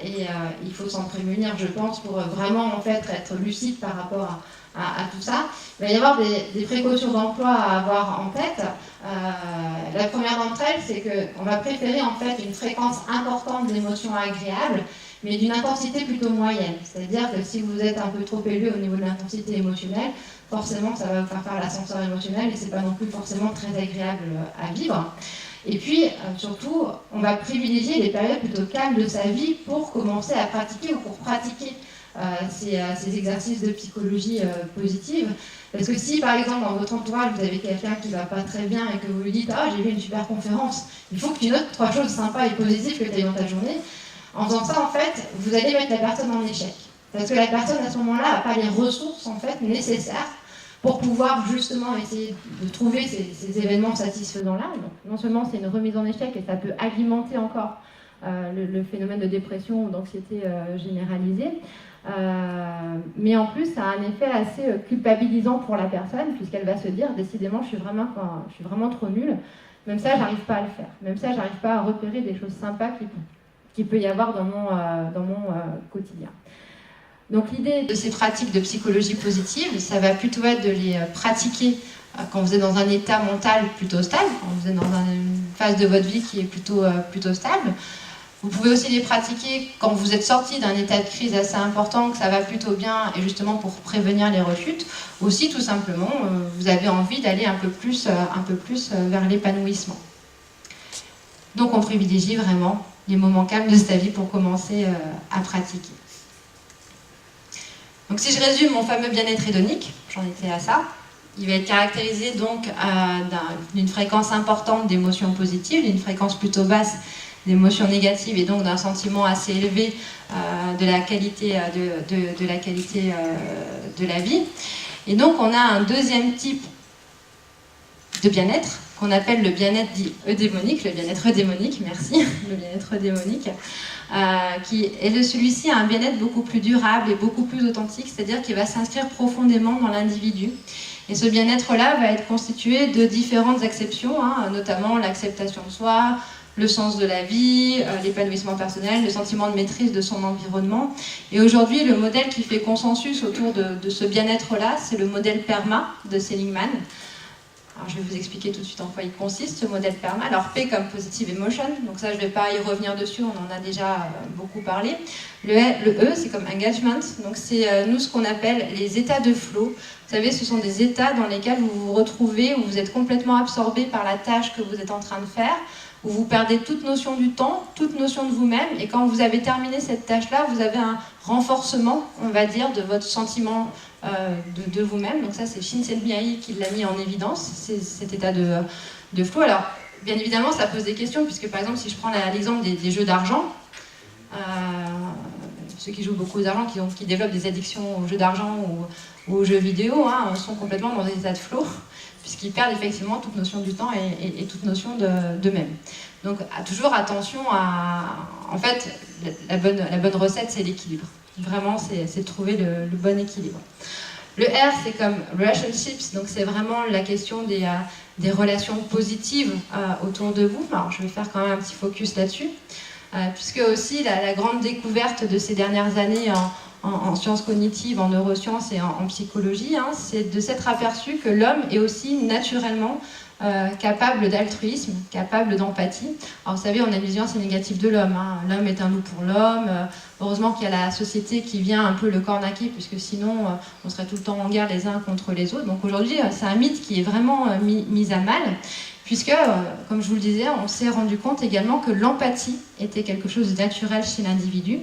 Il faut s'en prémunir, je pense, pour vraiment en fait, être lucide par rapport à tout ça. Il va y avoir des précautions d'emploi à avoir en tête. La première d'entre elles, c'est qu'on va préférer en fait une fréquence importante d'émotions agréables, mais d'une intensité plutôt moyenne. C'est-à-dire que si vous êtes un peu trop élevé au niveau de l'intensité émotionnelle, forcément ça va vous faire l'ascenseur émotionnel et c'est pas non plus forcément très agréable à vivre. Et puis surtout, on va privilégier les périodes plutôt calmes de sa vie pour commencer à pratiquer ou pour pratiquer ces exercices de psychologie positive. Parce que si par exemple dans votre entourage vous avez quelqu'un qui va pas très bien et que vous lui dites « Ah, j'ai vu une super conférence, il faut que tu notes 3 choses sympas et positives que tu as eues dans ta journée », en faisant ça, en fait, vous allez mettre la personne en échec. Parce que la personne, à ce moment-là, n'a pas les ressources, en fait, nécessaires pour pouvoir, justement, essayer de trouver ces événements satisfaisants-là. Donc, non seulement c'est une remise en échec, et ça peut alimenter encore le phénomène de dépression ou d'anxiété généralisée, mais en plus, ça a un effet assez culpabilisant pour la personne, puisqu'elle va se dire, décidément, je suis vraiment trop nulle. Même ça, j'arrive pas à le faire. Même ça, j'arrive pas à repérer des choses sympas qu'il peut y avoir dans mon quotidien. Donc l'idée de ces pratiques de psychologie positive, ça va plutôt être de les pratiquer quand vous êtes dans un état mental plutôt stable, quand vous êtes dans une phase de votre vie qui est plutôt stable. Vous pouvez aussi les pratiquer quand vous êtes sorti d'un état de crise assez important, que ça va plutôt bien, et justement pour prévenir les rechutes. Aussi, tout simplement, vous avez envie d'aller un peu plus vers l'épanouissement. Donc on privilégie vraiment les moments calmes de sa vie pour commencer à pratiquer. Donc si je résume mon fameux bien-être hédonique, j'en étais à ça, il va être caractérisé donc d'une fréquence importante d'émotions positives, d'une fréquence plutôt basse d'émotions négatives et donc d'un sentiment assez élevé de la qualité de la vie. Et donc on a un deuxième type de bien-être qu'on appelle le bien-être dit eudémonique, le bien-être eudémonique, merci, le bien-être eudémonique, qui est celui-ci a un bien-être beaucoup plus durable et beaucoup plus authentique, c'est-à-dire qu'il va s'inscrire profondément dans l'individu. Et ce bien-être-là va être constitué de différentes acceptions, notamment l'acceptation de soi, le sens de la vie, l'épanouissement personnel, le sentiment de maîtrise de son environnement. Et aujourd'hui, le modèle qui fait consensus autour de ce bien-être-là, c'est le modèle PERMA de Seligman. Alors, je vais vous expliquer tout de suite en quoi il consiste, ce modèle PERMA. Alors, P comme Positive Emotion, donc ça, je ne vais pas y revenir dessus, on en a déjà beaucoup parlé. Le E, c'est comme Engagement, donc c'est nous ce qu'on appelle les états de flow. Vous savez, ce sont des états dans lesquels vous vous retrouvez, où vous êtes complètement absorbé par la tâche que vous êtes en train de faire, où vous perdez toute notion du temps, toute notion de vous-même, et quand vous avez terminé cette tâche-là, vous avez un renforcement, on va dire, de votre sentiment de vous-même. Donc ça, c'est Csikszentmihalyi qui l'a mis en évidence, cet état de flow. Alors, bien évidemment, ça pose des questions, puisque par exemple, si je prends l'exemple des jeux d'argent, ceux qui jouent beaucoup aux argent, qui développent des addictions aux jeux d'argent ou aux jeux vidéo, sont complètement dans des états de flow, puisqu'ils perdent effectivement toute notion du temps et toute notion d'eux-mêmes. Donc toujours attention à... En fait, la bonne recette, c'est l'équilibre. Vraiment, c'est de trouver le bon équilibre. Le R, c'est comme relationships, donc c'est vraiment la question des relations positives autour de vous. Alors, je vais faire quand même un petit focus là-dessus, puisque aussi la grande découverte de ces dernières années en sciences cognitives, en neurosciences et en psychologie, c'est de s'être aperçu que l'homme est aussi naturellement capable d'altruisme, capable d'empathie. Alors vous savez, on a une vision assez négative de l'homme. L'homme est un loup pour l'homme. Heureusement qu'il y a la société qui vient un peu le cornaquer, puisque sinon on serait tout le temps en guerre les uns contre les autres. Donc aujourd'hui, c'est un mythe qui est vraiment mis à mal, puisque, comme je vous le disais, on s'est rendu compte également que l'empathie était quelque chose de naturel chez l'individu.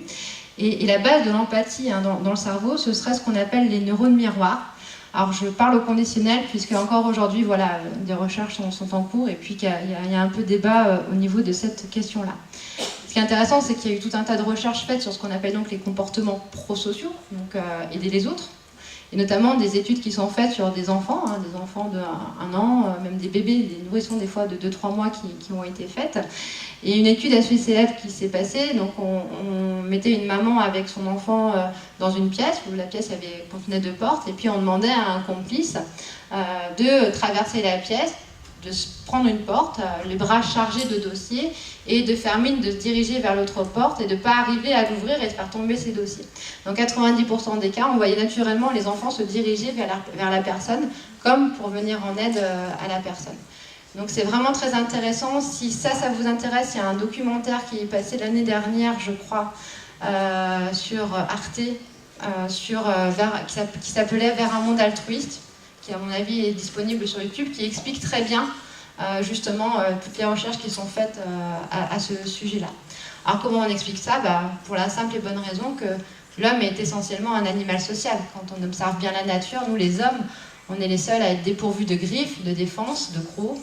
Et la base de l'empathie dans le cerveau, ce serait ce qu'on appelle les neurones miroirs. Alors je parle au conditionnel, puisque encore aujourd'hui, voilà, des recherches sont en cours, et puis qu'il y a un peu de débat au niveau de cette question-là. Ce qui est intéressant, c'est qu'il y a eu tout un tas de recherches faites sur ce qu'on appelle donc les comportements prosociaux, donc aider les autres, et notamment des études qui sont faites sur des enfants de 1 an, même des bébés, des nourrissons des fois de 2-3 mois qui ont été faites. Et une étude assez célèbre qui s'est passée, donc on mettait une maman avec son enfant dans une pièce, où la pièce contenait 2 portes, et puis on demandait à un complice de traverser la pièce, de se prendre une porte, les bras chargés de dossiers, et de faire mine de se diriger vers l'autre porte et de ne pas arriver à l'ouvrir et de faire tomber ses dossiers. Dans 90% des cas, on voyait naturellement les enfants se diriger vers la personne, comme pour venir en aide à la personne. Donc c'est vraiment très intéressant. Si ça vous intéresse, il y a un documentaire qui est passé l'année dernière, je crois, sur Arte, qui s'appelait « Vers un monde altruiste », qui à mon avis est disponible sur YouTube, qui explique très bien justement toutes les recherches qui sont faites à ce sujet-là. Alors comment on explique ça? Pour la simple et bonne raison que l'homme est essentiellement un animal social. Quand on observe bien la nature, nous les hommes, on est les seuls à être dépourvus de griffes, de défense, de crocs,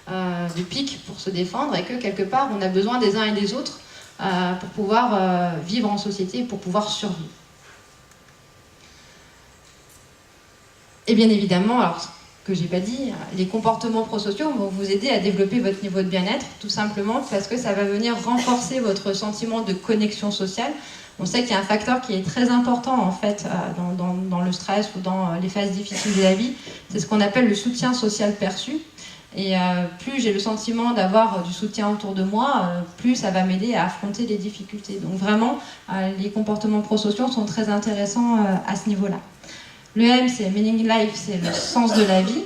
de pics pour se défendre, et que quelque part on a besoin des uns et des autres pour pouvoir vivre en société, pour pouvoir survivre. Et bien évidemment, alors, ce que j'ai pas dit, les comportements prosociaux vont vous aider à développer votre niveau de bien-être, tout simplement parce que ça va venir renforcer votre sentiment de connexion sociale. On sait qu'il y a un facteur qui est très important en fait dans le stress ou dans les phases difficiles de la vie, c'est ce qu'on appelle le soutien social perçu. Et plus j'ai le sentiment d'avoir du soutien autour de moi, plus ça va m'aider à affronter les difficultés. Donc vraiment, les comportements prosociaux sont très intéressants à ce niveau-là. Le M, c'est Meaning Life, c'est le sens de la vie.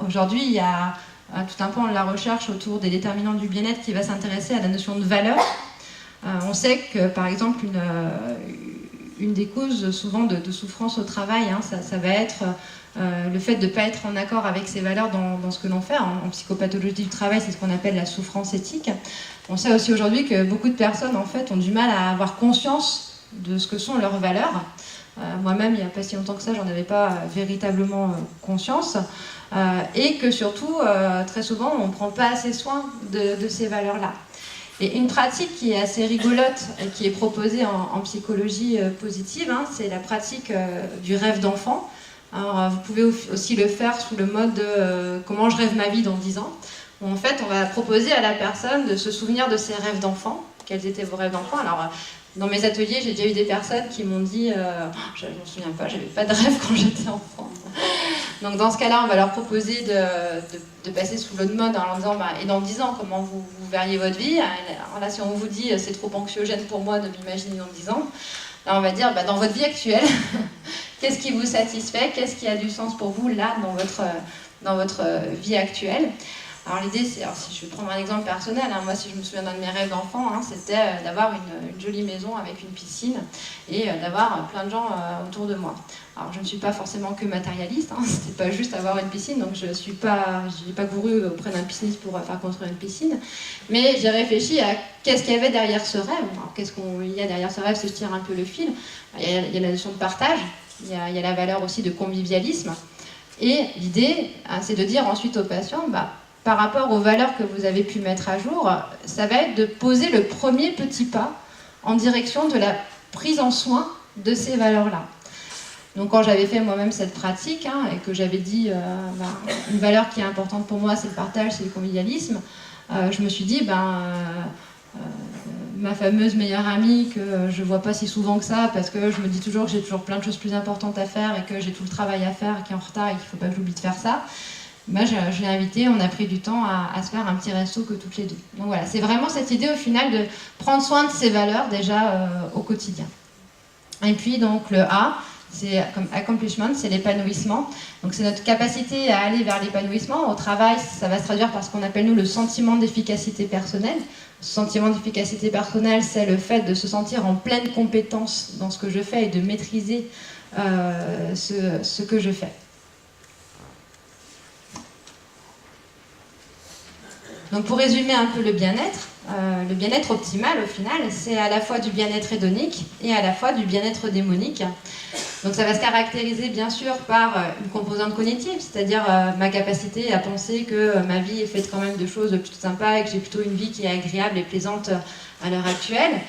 Aujourd'hui, il y a tout un pan de la recherche autour des déterminants du bien-être qui va s'intéresser à la notion de valeur. On sait que, par exemple, une des causes souvent de souffrance au travail, ça va être le fait de ne pas être en accord avec ses valeurs dans ce que l'on fait. En psychopathologie du travail, c'est ce qu'on appelle la souffrance éthique. On sait aussi aujourd'hui que beaucoup de personnes en fait, ont du mal à avoir conscience de ce que sont leurs valeurs. Moi-même, il n'y a pas si longtemps que ça, j'en avais pas véritablement conscience. Et que surtout, très souvent, on ne prend pas assez soin de ces valeurs-là. Et une pratique qui est assez rigolote et qui est proposée en psychologie positive, c'est la pratique du rêve d'enfant. Alors, vous pouvez aussi le faire sous le mode de comment je rêve ma vie dans 10 ans. Où en fait, on va proposer à la personne de se souvenir de ses rêves d'enfant. Quels étaient vos rêves d'enfant? Alors, dans mes ateliers, j'ai déjà eu des personnes qui m'ont dit je ne me souviens pas, j'avais pas de rêve quand j'étais enfant. Donc dans ce cas-là, on va leur proposer de passer sous l'autre mode en leur disant et dans 10 ans, comment vous verriez votre vie? Alors là, si on vous dit c'est trop anxiogène pour moi de m'imaginer dans 10 ans, là on va dire dans votre vie actuelle, qu'est-ce qui vous satisfait? Qu'est-ce qui a du sens pour vous là dans votre vie actuelle. Alors l'idée, c'est, si je vais prendre un exemple personnel, hein, moi si je me souviens d'un de mes rêves d'enfant, hein, c'était d'avoir une jolie maison avec une piscine et d'avoir plein de gens autour de moi. Alors je ne suis pas forcément que matérialiste, hein, c'était pas juste avoir une piscine, donc je n'ai pas couru auprès d'un pisciniste pour faire construire une piscine, mais j'ai réfléchi à qu'est-ce qu'il y avait derrière ce rêve. Alors qu'est-ce qu'il y a derrière ce rêve, si je tire un peu le fil, il y a la notion de partage, il y a la valeur aussi de convivialisme, et l'idée, c'est de dire ensuite aux patients, par rapport aux valeurs que vous avez pu mettre à jour, ça va être de poser le premier petit pas en direction de la prise en soin de ces valeurs-là. Donc quand j'avais fait moi-même cette pratique, hein, et que j'avais dit une valeur qui est importante pour moi, c'est le partage, c'est le convivialisme, je me suis dit, ma fameuse meilleure amie que je vois pas si souvent que ça, parce que je me dis toujours que j'ai toujours plein de choses plus importantes à faire et que j'ai tout le travail à faire, qui est en retard et qu'il faut pas que j'oublie de faire ça, je l'ai invitée, on a pris du temps à se faire un petit resto que toutes les deux. Donc voilà, c'est vraiment cette idée au final de prendre soin de ses valeurs déjà au quotidien. Et puis donc le A, c'est comme accomplishment, c'est l'épanouissement. Donc c'est notre capacité à aller vers l'épanouissement. Au travail, ça va se traduire par ce qu'on appelle nous le sentiment d'efficacité personnelle. Ce sentiment d'efficacité personnelle, c'est le fait de se sentir en pleine compétence dans ce que je fais et de maîtriser ce que je fais. Donc pour résumer un peu le bien-être optimal au final, c'est à la fois du bien-être hédonique et à la fois du bien-être démonique. Donc ça va se caractériser bien sûr par une composante cognitive, c'est-à-dire ma capacité à penser que ma vie est faite quand même de choses plutôt sympas et que j'ai plutôt une vie qui est agréable et plaisante à l'heure actuelle,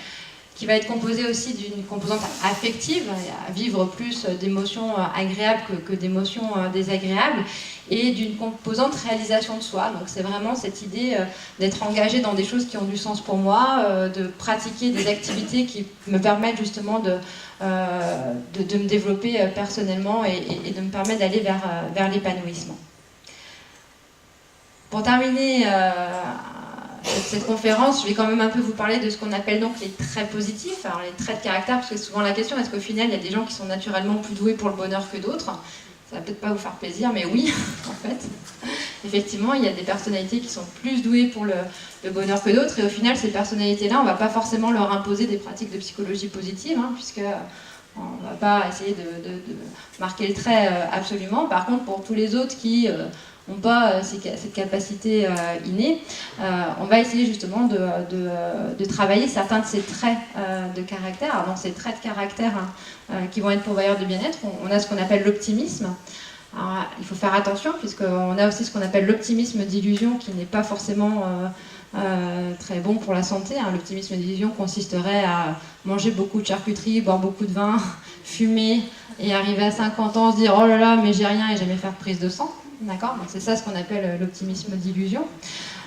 qui va être composée aussi d'une composante affective, à vivre plus d'émotions agréables que d'émotions désagréables, et d'une composante réalisation de soi. Donc c'est vraiment cette idée d'être engagé dans des choses qui ont du sens pour moi, de pratiquer des activités qui me permettent justement de me développer personnellement et de me permettre d'aller vers l'épanouissement. Pour terminer cette conférence, je vais quand même un peu vous parler de ce qu'on appelle donc les traits positifs, alors les traits de caractère, parce que c'est souvent la question, est-ce qu'au final il y a des gens qui sont naturellement plus doués pour le bonheur que d'autres? Ça va peut-être pas vous faire plaisir, mais oui, en fait. Effectivement, il y a des personnalités qui sont plus douées pour le bonheur que d'autres, et au final, ces personnalités-là, on ne va pas forcément leur imposer des pratiques de psychologie positive, hein, puisque on ne va pas essayer de marquer le trait absolument. Par contre, pour tous les autres qui n'ont pas cette capacité innée, on va essayer justement de travailler certains de ces traits de caractère. Alors, dans ces traits de caractère qui vont être pourvoyeurs de bien-être, on a ce qu'on appelle l'optimisme. Alors, il faut faire attention puisqu'on a aussi ce qu'on appelle l'optimisme d'illusion qui n'est pas forcément très bon pour la santé. Hein. L'optimisme d'illusion consisterait à manger beaucoup de charcuterie, boire beaucoup de vin, fumer et arriver à 50 ans se dire « Oh là là, mais j'ai rien » et jamais faire de prise de sang. D'accord ? Donc c'est ça ce qu'on appelle l'optimisme d'illusion.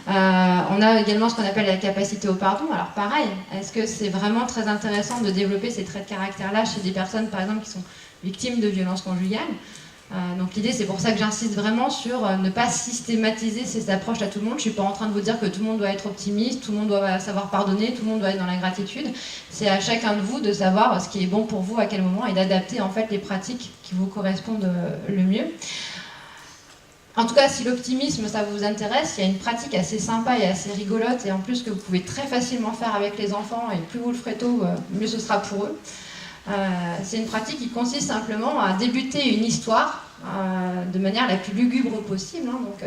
On a également ce qu'on appelle la capacité au pardon. Alors pareil, est-ce que c'est vraiment très intéressant de développer ces traits de caractère-là chez des personnes, par exemple, qui sont victimes de violences conjugales ? Donc l'idée, c'est pour ça que j'insiste vraiment sur ne pas systématiser ces approches à tout le monde. Je ne suis pas en train de vous dire que tout le monde doit être optimiste, tout le monde doit savoir pardonner, tout le monde doit être dans la gratitude. C'est à chacun de vous de savoir ce qui est bon pour vous à quel moment et d'adapter en fait les pratiques qui vous correspondent le mieux. En tout cas, si l'optimisme, ça vous intéresse, il y a une pratique assez sympa et assez rigolote, et en plus que vous pouvez très facilement faire avec les enfants, et plus vous le ferez tôt, mieux ce sera pour eux. C'est une pratique qui consiste simplement à débuter une histoire de manière la plus lugubre possible. Hein. Donc,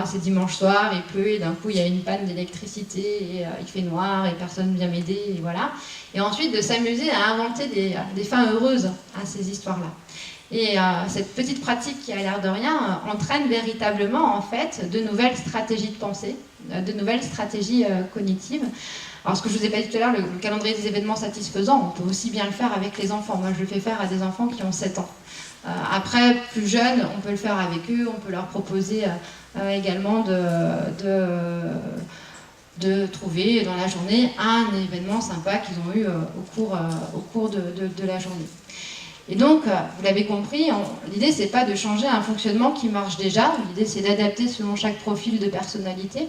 c'est dimanche soir, il pleut, et d'un coup, il y a une panne d'électricité, et il fait noir, et personne ne vient m'aider, et voilà. Et ensuite, de s'amuser à inventer des fins heureuses à ces histoires-là. Et cette petite pratique qui a l'air de rien entraîne véritablement en fait de nouvelles stratégies de pensée, de nouvelles stratégies cognitives. Alors ce que je vous ai pas dit tout à l'heure, le calendrier des événements satisfaisants, on peut aussi bien le faire avec les enfants. Moi je le fais faire à des enfants qui ont 7 ans. Après, plus jeunes, on peut le faire avec eux, on peut leur proposer également de trouver dans la journée un événement sympa qu'ils ont eu au cours de la journée. Et donc, vous l'avez compris, l'idée c'est pas de changer un fonctionnement qui marche déjà, l'idée c'est d'adapter selon chaque profil de personnalité.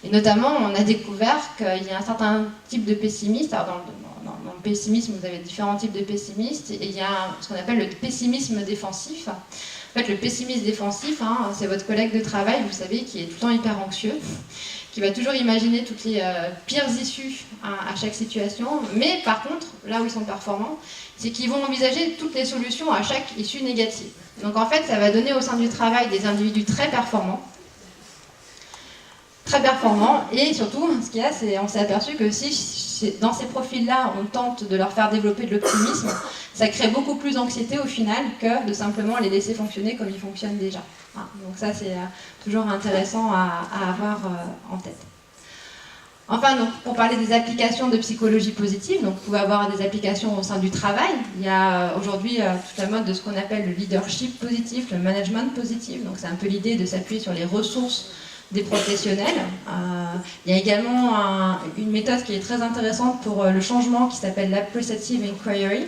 Et notamment, on a découvert qu'il y a un certain type de pessimiste. Alors dans le pessimisme, vous avez différents types de pessimistes, et il y a ce qu'on appelle le pessimisme défensif. En En fait, le pessimiste défensif, hein, c'est votre collègue de travail, vous savez, qui est tout le temps hyper anxieux, qui va toujours imaginer toutes les pires issues à chaque situation. Mais par contre, là où ils sont performants, c'est qu'ils vont envisager toutes les solutions à chaque issue négative. Donc en fait, ça va donner au sein du travail des individus très performants, et surtout, ce qu'il y a, c'est on s'est aperçu que si dans ces profils-là, on tente de leur faire développer de l'optimisme, ça crée beaucoup plus d'anxiété au final que de simplement les laisser fonctionner comme ils fonctionnent déjà. Donc ça, c'est toujours intéressant à avoir en tête. Enfin, donc, pour parler des applications de psychologie positive, donc vous pouvez avoir des applications au sein du travail. Il y a aujourd'hui toute la mode de ce qu'on appelle le leadership positif, le management positif. Donc c'est un peu l'idée de s'appuyer sur les ressources des professionnels. Il y a également une méthode qui est très intéressante pour le changement qui s'appelle l'appreciative inquiry,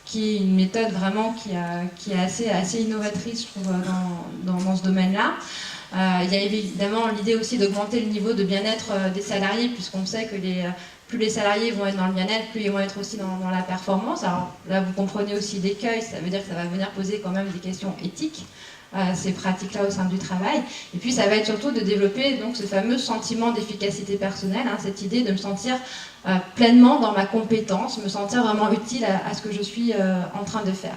qui est une méthode vraiment qui est assez innovatrice, je trouve, dans ce domaine-là. Il y a évidemment l'idée aussi d'augmenter le niveau de bien-être des salariés, puisqu'on sait que plus les salariés vont être dans le bien-être, plus ils vont être aussi dans la performance. Alors là, vous comprenez aussi l'écueil, ça veut dire que ça va venir poser quand même des questions éthiques, ces pratiques-là au sein du travail. Et puis ça va être surtout de développer donc, ce fameux sentiment d'efficacité personnelle, hein, cette idée de me sentir pleinement dans ma compétence, me sentir vraiment utile à ce que je suis en train de faire.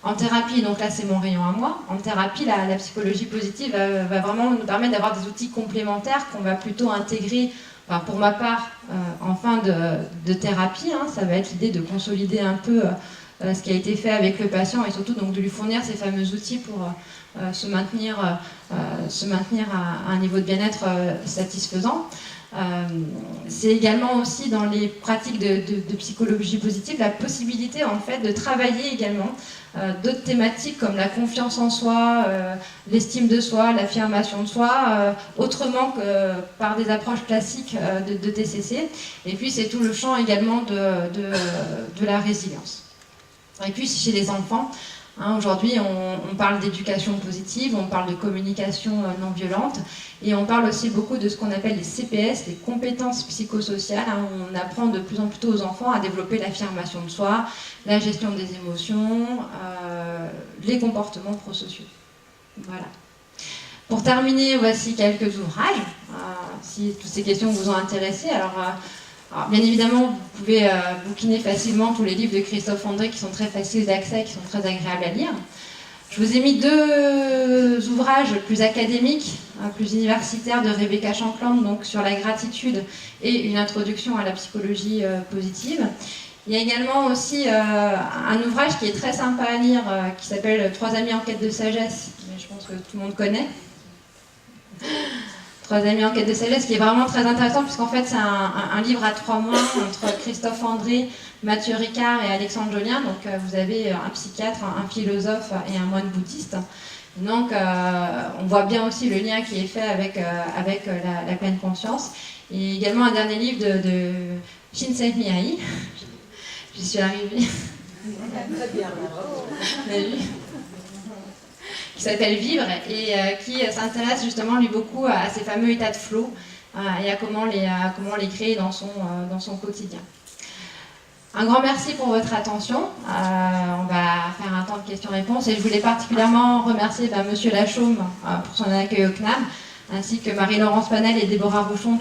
En thérapie, donc là c'est mon rayon à moi, en thérapie la psychologie positive va vraiment nous permettre d'avoir des outils complémentaires qu'on va plutôt intégrer, enfin, pour ma part, en fin de thérapie, hein, ça va être l'idée de consolider un peu ce qui a été fait avec le patient et surtout donc, de lui fournir ces fameux outils pour se maintenir à un niveau de bien-être satisfaisant. C'est également aussi dans les pratiques de psychologie positive la possibilité en fait de travailler également d'autres thématiques comme la confiance en soi, l'estime de soi, l'affirmation de soi, autrement que par des approches classiques de TCC. Et puis c'est tout le champ également de la résilience. Et puis chez les enfants, hein, aujourd'hui on parle d'éducation positive, on parle de communication non violente et on parle aussi beaucoup de ce qu'on appelle les CPS, les compétences psychosociales. Hein, on apprend de plus en plus tôt aux enfants à développer l'affirmation de soi, la gestion des émotions, les comportements prosociaux. Voilà. Pour terminer, voici quelques ouvrages, si toutes ces questions vous ont intéressé. Alors, bien évidemment, vous pouvez bouquiner facilement tous les livres de Christophe André qui sont très faciles d'accès, qui sont très agréables à lire. Je vous ai mis deux ouvrages plus académiques, plus universitaires de Rebecca Shankland, donc sur la gratitude et une introduction à la psychologie positive. Il y a également aussi un ouvrage qui est très sympa à lire, qui s'appelle « 3 amis en quête de sagesse », mais je pense que tout le monde connaît. 3 amis en quête de sagesse, qui est vraiment très intéressant, puisqu'en fait c'est un livre à 3 mois entre Christophe André, Mathieu Ricard et Alexandre Jolien. Donc vous avez un psychiatre, un philosophe et un moine bouddhiste. Donc on voit bien aussi le lien qui est fait avec la pleine conscience. Et également un dernier livre de Csikszentmihalyi. J'y suis arrivée. Très bien. Qui s'appelle Vivre et qui s'intéresse justement lui beaucoup à ces fameux états de flow et à comment les créer dans son quotidien. Un grand merci pour votre attention. On va faire un temps de questions-réponses et je voulais particulièrement remercier Monsieur Lachaume pour son accueil au CNAM, ainsi que Marie-Laurence Panel et Déborah Rouchon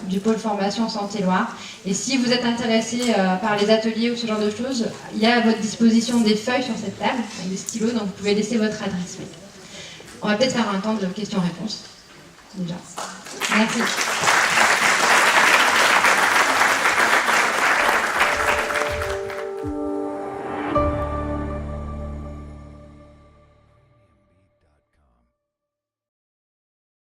du pôle formation Santé-Loire. Et si vous êtes intéressé par les ateliers ou ce genre de choses, il y a à votre disposition des feuilles sur cette table, avec des stylos, donc vous pouvez laisser votre adresse mail. On va peut-être faire un temps de questions-réponses, déjà. Merci.